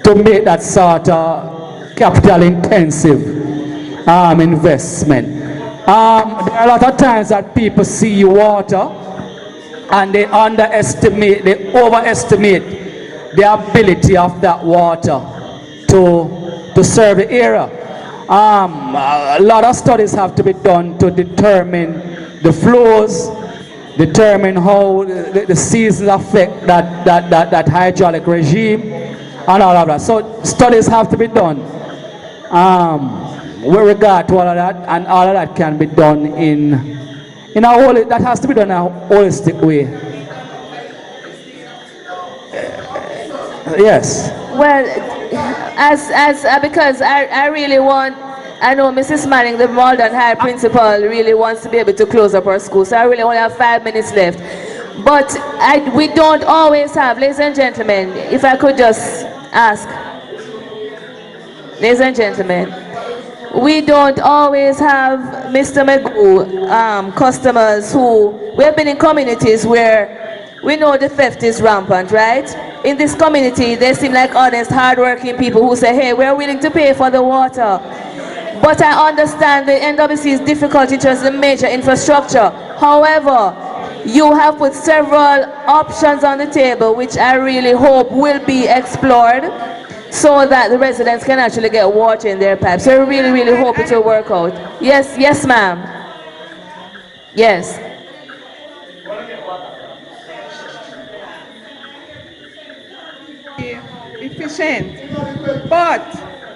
to make that sort of capital intensive investment. There are a lot of times that people see water and they overestimate the ability of that water to serve the area. A lot of studies have to be done to determine the flows, determine how the seasons affect that hydraulic regime and all of that. So studies have to be done with regard to all of that, and all of that can be done that has to be done in a holistic way. Yes. Well, because I really want, I know Mrs. Manning, the Maldon High Principal, really wants to be able to close up our school, so I really only have 5 minutes left. But we don't always have, ladies and gentlemen, if I could just ask, ladies and gentlemen, we don't always have, Mr. Magoo, customers who, we have been in communities where we know the theft is rampant, right? In this community, they seem like honest, hardworking people who say, hey, we're willing to pay for the water. But I understand the NWC's difficulty in terms of major infrastructure. However, you have put several options on the table, which I really hope will be explored, so that the residents can actually get water in their pipes. So I really, really hope it will work out. Yes, ma'am. Yes. Efficient, but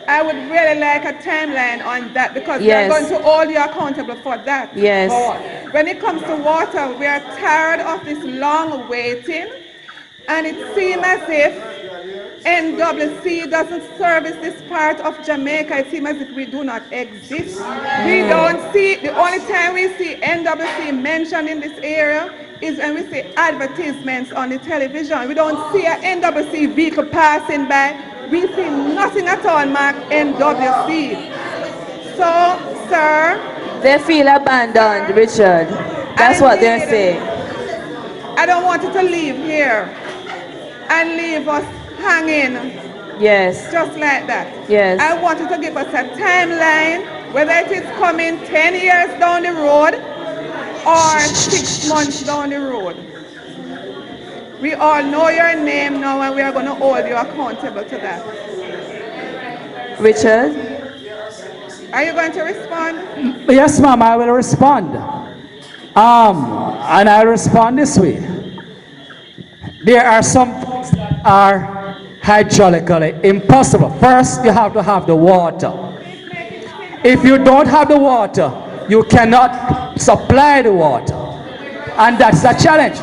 I would really like a timeline on that because we are going to hold you accountable for that. Yes. When it comes to water, we are tired of this long waiting, and it seems as if NWC doesn't service this part of Jamaica. It seems as if we do not exist. We don't see, the only time we see NWC mentioned in this area is when we see advertisements on the television. We don't see an NWC vehicle passing by. We see nothing at all marked NWC. So, sir, they feel abandoned, Richard. That's what they're saying. I don't want you to leave here and leave us hanging. Yes. Just like that. Yes. I want you to give us a timeline, whether it is coming 10 years down the road or 6 months down the road. We all know your name now, and we are going to hold you accountable to that. Richard? Are you going to respond? Yes, ma'am, I will respond. And I'll respond this way. There are some things that are hydraulically impossible. First, you have to have the water. If you don't have the water, you cannot supply the water. And that's the challenge.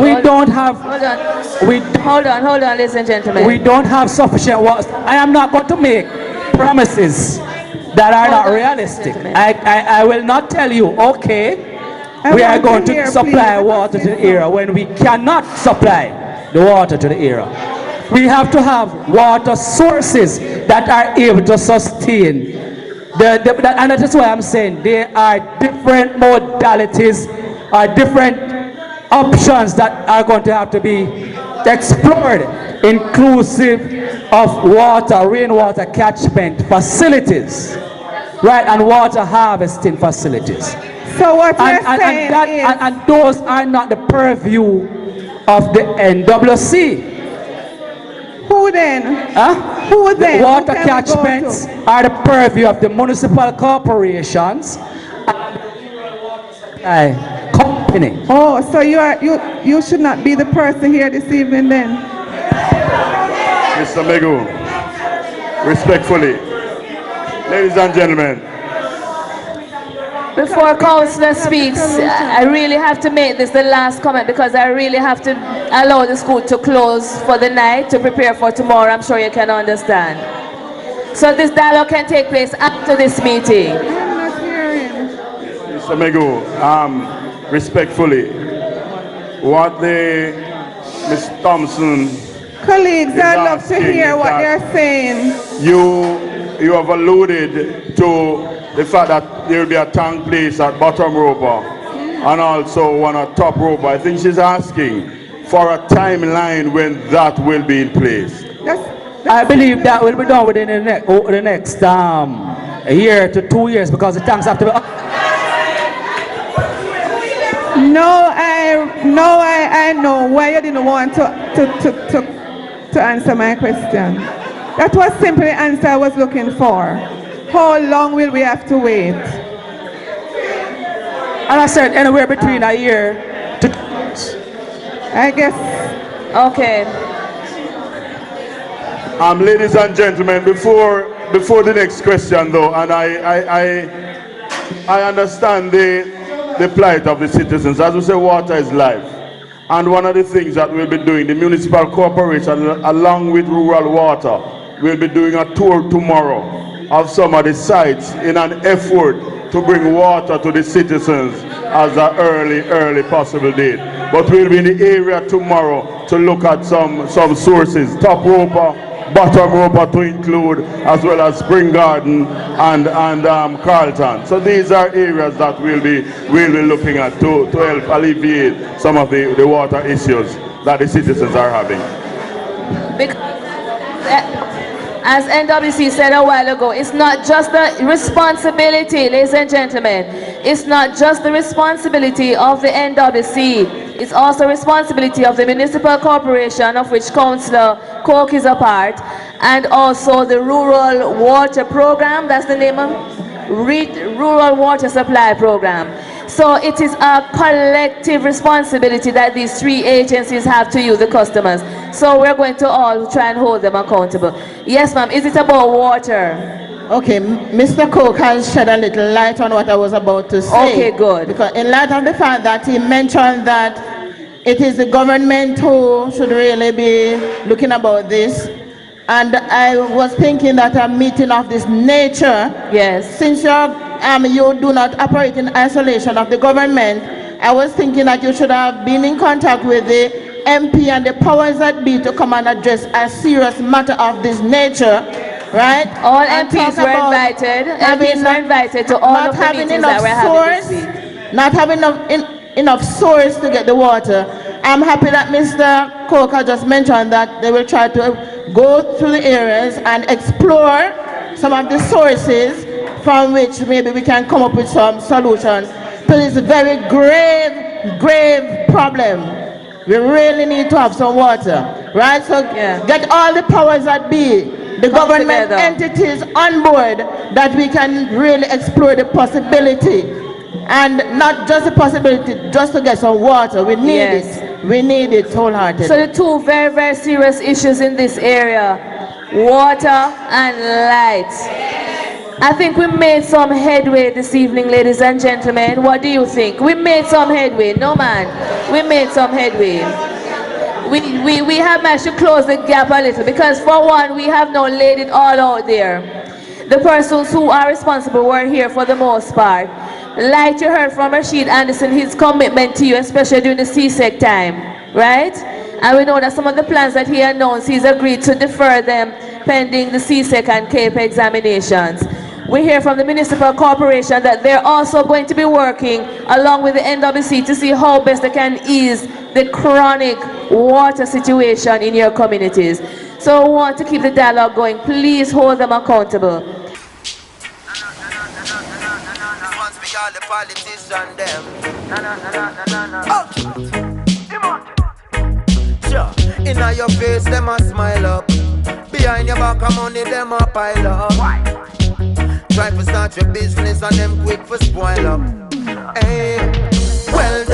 We don't have. Hold on, ladies and gentlemen. We don't have sufficient water. I am not going to make promises that are not realistic. I will not tell you, okay, we are going to supply water to the area when we cannot supply the water to the area. We have to have water sources that are able to sustain. And that is why I'm saying there are different modalities, or different options that are going to have to be explored, inclusive of water, rainwater catchment facilities, right, and water harvesting facilities. So what you're saying is... And those are not the purview of the NWC. Who then? Who then? The water catchments are the purview of the municipal corporations and company. Oh, so you should not be the person here this evening then? Mr. Megu, respectfully, ladies and gentlemen. Before Councillor speaks, I really have to make this the last comment because I really have to allow the school to close for the night to prepare for tomorrow. I'm sure you can understand. So this dialogue can take place after this meeting. I'm not hearing. Mr. Megu, respectfully, what Ms. Thompson... Colleagues, I'd love to hear what they're saying. You have alluded to the fact that there will be a tank place at bottom roper and also one at top roper. I think she's asking for a timeline when that will be in place. I believe that will be done within the next year to 2 years because the tanks have to be up. No, I know why you didn't want to answer my question. That was simply the answer I was looking for. How long will we have to wait? And I said anywhere between a year to 2 years. I guess. Okay. Ladies and gentlemen, before the next question though, and I understand the plight of the citizens. As we say, water is life. And one of the things that we'll be doing, the municipal corporation along with rural water, will be doing a tour tomorrow of some of the sites in an effort to bring water to the citizens as an early possible date. But we'll be in the area tomorrow to look at some sources, top roper, bottom roper to include, as well as Spring Garden and Carlton. So these are areas that we'll be looking at to help alleviate some of the water issues that the citizens are having. As NWC said a while ago, it's not just the responsibility, ladies and gentlemen, it's not just the responsibility of the NWC, it's also responsibility of the municipal corporation of which Councillor Coke is a part, and also the rural water program, that's the name of rural water supply program. So it is a collective responsibility that these three agencies have to you, the customers. So we're going to all try and hold them accountable. Yes, ma'am, is it about water? Okay, Mr. Coke has shed a little light on what I was about to say. Okay, good. Because in light of the fact that he mentioned that it is the government who should really be looking about this, and I was thinking that a meeting of this nature, yes, since you do not operate in isolation of the government, I was thinking that you should have been in contact with the MP and the powers that be to come and address a serious matter of this nature, right? All MPs were invited. MPs were invited to all of the meetings that we're having this week. Not having enough source to get the water. I'm happy that Mr. Coker just mentioned that they will try to go through the areas and explore some of the sources from which maybe we can come up with some solutions to this very grave problem. We really need to have some water, right? So get all the powers that be, the government entities on board, that we can really explore the possibility. And not just the possibility, just to get some water. We need it. We need it wholeheartedly. So the two very, very serious issues in this area, water and light. I think we made some headway this evening, ladies and gentlemen. What do you think? We made some headway. No, man. We made some headway. We have managed to close the gap a little because, for one, we have now laid it all out there. The persons who are responsible were here for the most part. Like you heard from Rashid Anderson, his commitment to you, especially during the CSEC time, right? And we know that some of the plans that he announced, he's agreed to defer them pending the CSEC and CAPE examinations. We hear from the municipal corporation that they're also going to be working along with the NWC to see how best they can ease the chronic water situation in your communities. So we want to keep the dialogue going. Please hold them accountable. In your face, them a smile up. Behind your back of money, them a pile up. Try to start your business and them quick for spoil up. Hey, well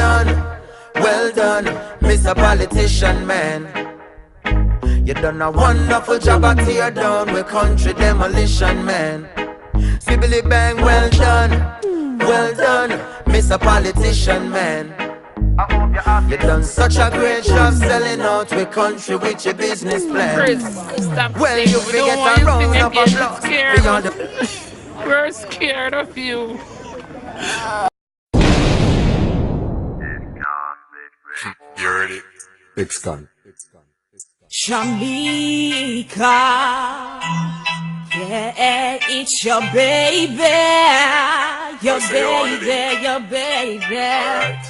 done, Mr. Politician Man. You done a wonderful job at tear down with country demolition, man. Sibbly bang, well done, Mr. Politician Man. You done such a great job selling out with country with your business plan. Well, you forget a round of applause. We're scared of you. You heard it? Ex-con. Shamika, yeah, it's your baby, your baby.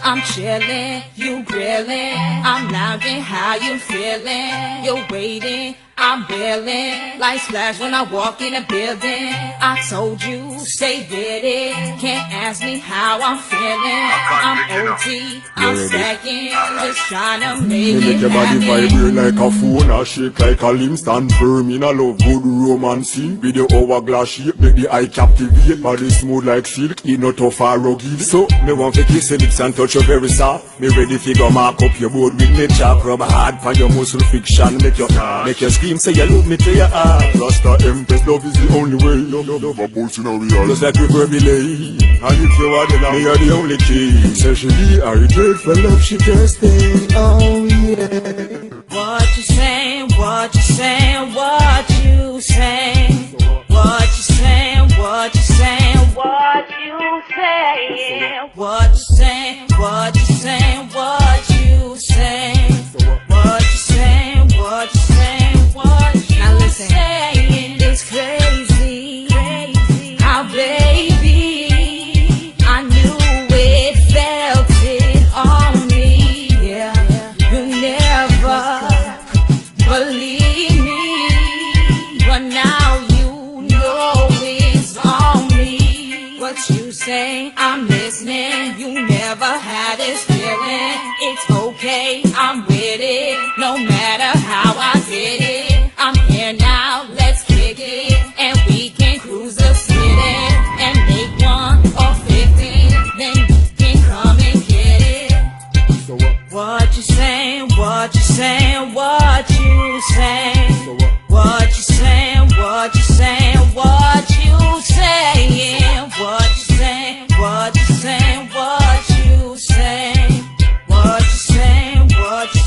I'm chilling, you grilling, I'm lounging, how you feeling? You're waiting, I'm bailing, like Splash when I walk in a building. I told you, stay with it, can't ask me how I'm feeling. I'm OT, I'm stacking, just trying to make Make it your body happen. vibrate like a phone, or shake like a limb, stand firm in a love good romance scene. With the hourglass shape, make the eye captivate. Body smooth like silk, it not tough or rugged. So, me want to kiss your lips and touch your very soft. Me ready to go mark up your board with me chop. Rub hard for your muscle fiction, make you scream, say you love me to your heart. Rasta Empress, love is the only way. Love a pulse in a real. Just like river belay. And if you are the love, me are the only key. Say she be a regret for love, she can't stay. Oh yeah. What you saying, what you saying, what you saying? What you saying, what you saying, what you saying? What you saying, what you saying, what you saying? What you saying, what you saying, what you saying? It's crazy, how baby, I knew it, felt it on me, yeah. You never believe me, but now you know it's on me. What you say, I'm listening. You never had this feeling. It's okay, I'm with it. No matter how I did it, I'm here now. Let's kick it, and we can cruise the city and make 1 or 50. Then you can come and get it. What you saying? What you saying? What you saying? What you saying? What you saying? What you saying? What you saying? What you saying? What you saying? What you saying? What you saying? What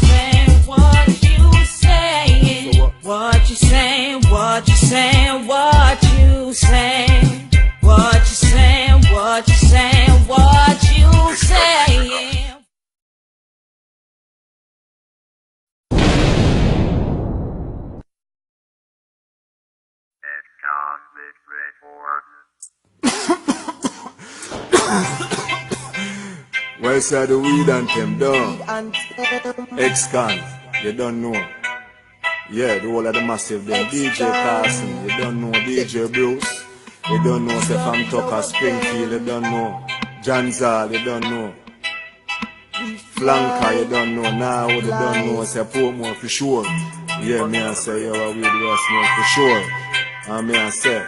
you saying? What you saying? What you saying? What you saying? What you saying? What you saying? What you saying? Well, sir, the weed and them done. Ex-con, you don't know. Yeah, the whole of the massive them. DJ Carson, you don't know. DJ Bruce, you don't know. Say from Tucker, Springfield, you don't know. John Zal, you don't know. Flanker, you don't know. Now, you don't know. Say Portmore for sure. Yeah, me I say you're a weed smoke for sure. And me I say,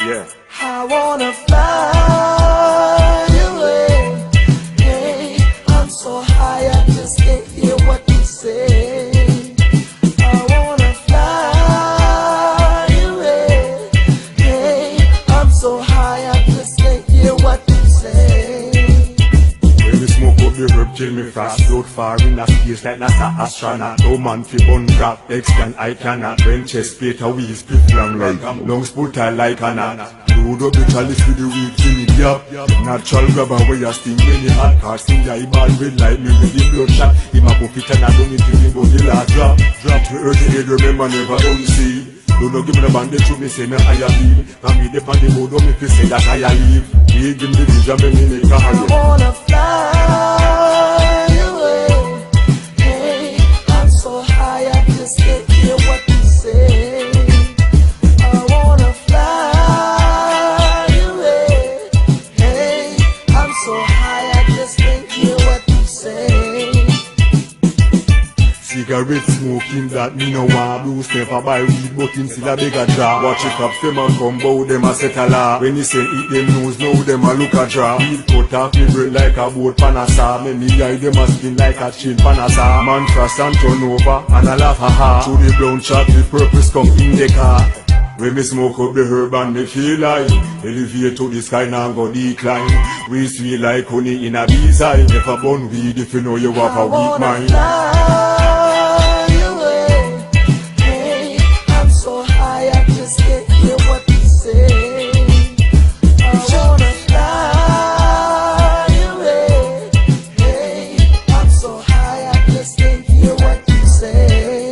yeah. I wanna fly away. Hey, I'm so high I just can't hear what you say. I wanna fly away. Hey, far in a space like NASA astronaut. No man fi bun crap, X can I cannot. When chest plate a wheel split long like lungs put I like a knot. Load up the chalice with the weed in the gap. Natural grabber where you sting when you hot. Cause in the ball red light me with the bloodshot. Him a put it and I don't need to think about the last drop. Drop to earth head, remember never unsee. Don't give me the bandage to me say me I leave. And me dip on the road don't make me say that I leave. Me give me the vision me make a hurry. I wanna fly away. Hey, I'm so high I just can't hear what you say. I wanna fly away. Hey, I'm so high I just can't hear what you say. Cigarette smoking that me no want. Bruce never buy weed but him still a bigger jar. Watch it up, them a come bow, them a set a law. When he say eat them nose, now them a look a draw. Weed cut off me break like a boat panasa. Many eye them a spin like a chain panasa. Man trust and turn over and a laugh ha. Through the brown chocolate purpose come in the car. When me smoke up the herb and me feel like elevate to the sky now go decline. We sweet like honey in a bee's eye. Never burn weed if you know you have a weak mind. So high I just can't hear what you say. I wanna fly away. Hey, I'm so high I just can't hear what you say.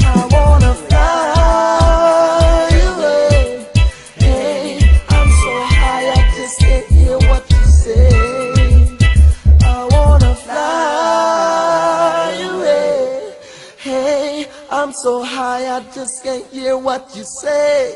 I wanna fly away. Hey, I'm so high I just can't hear what you say. I wanna fly away. Hey, I'm so high I just can't hear what you say.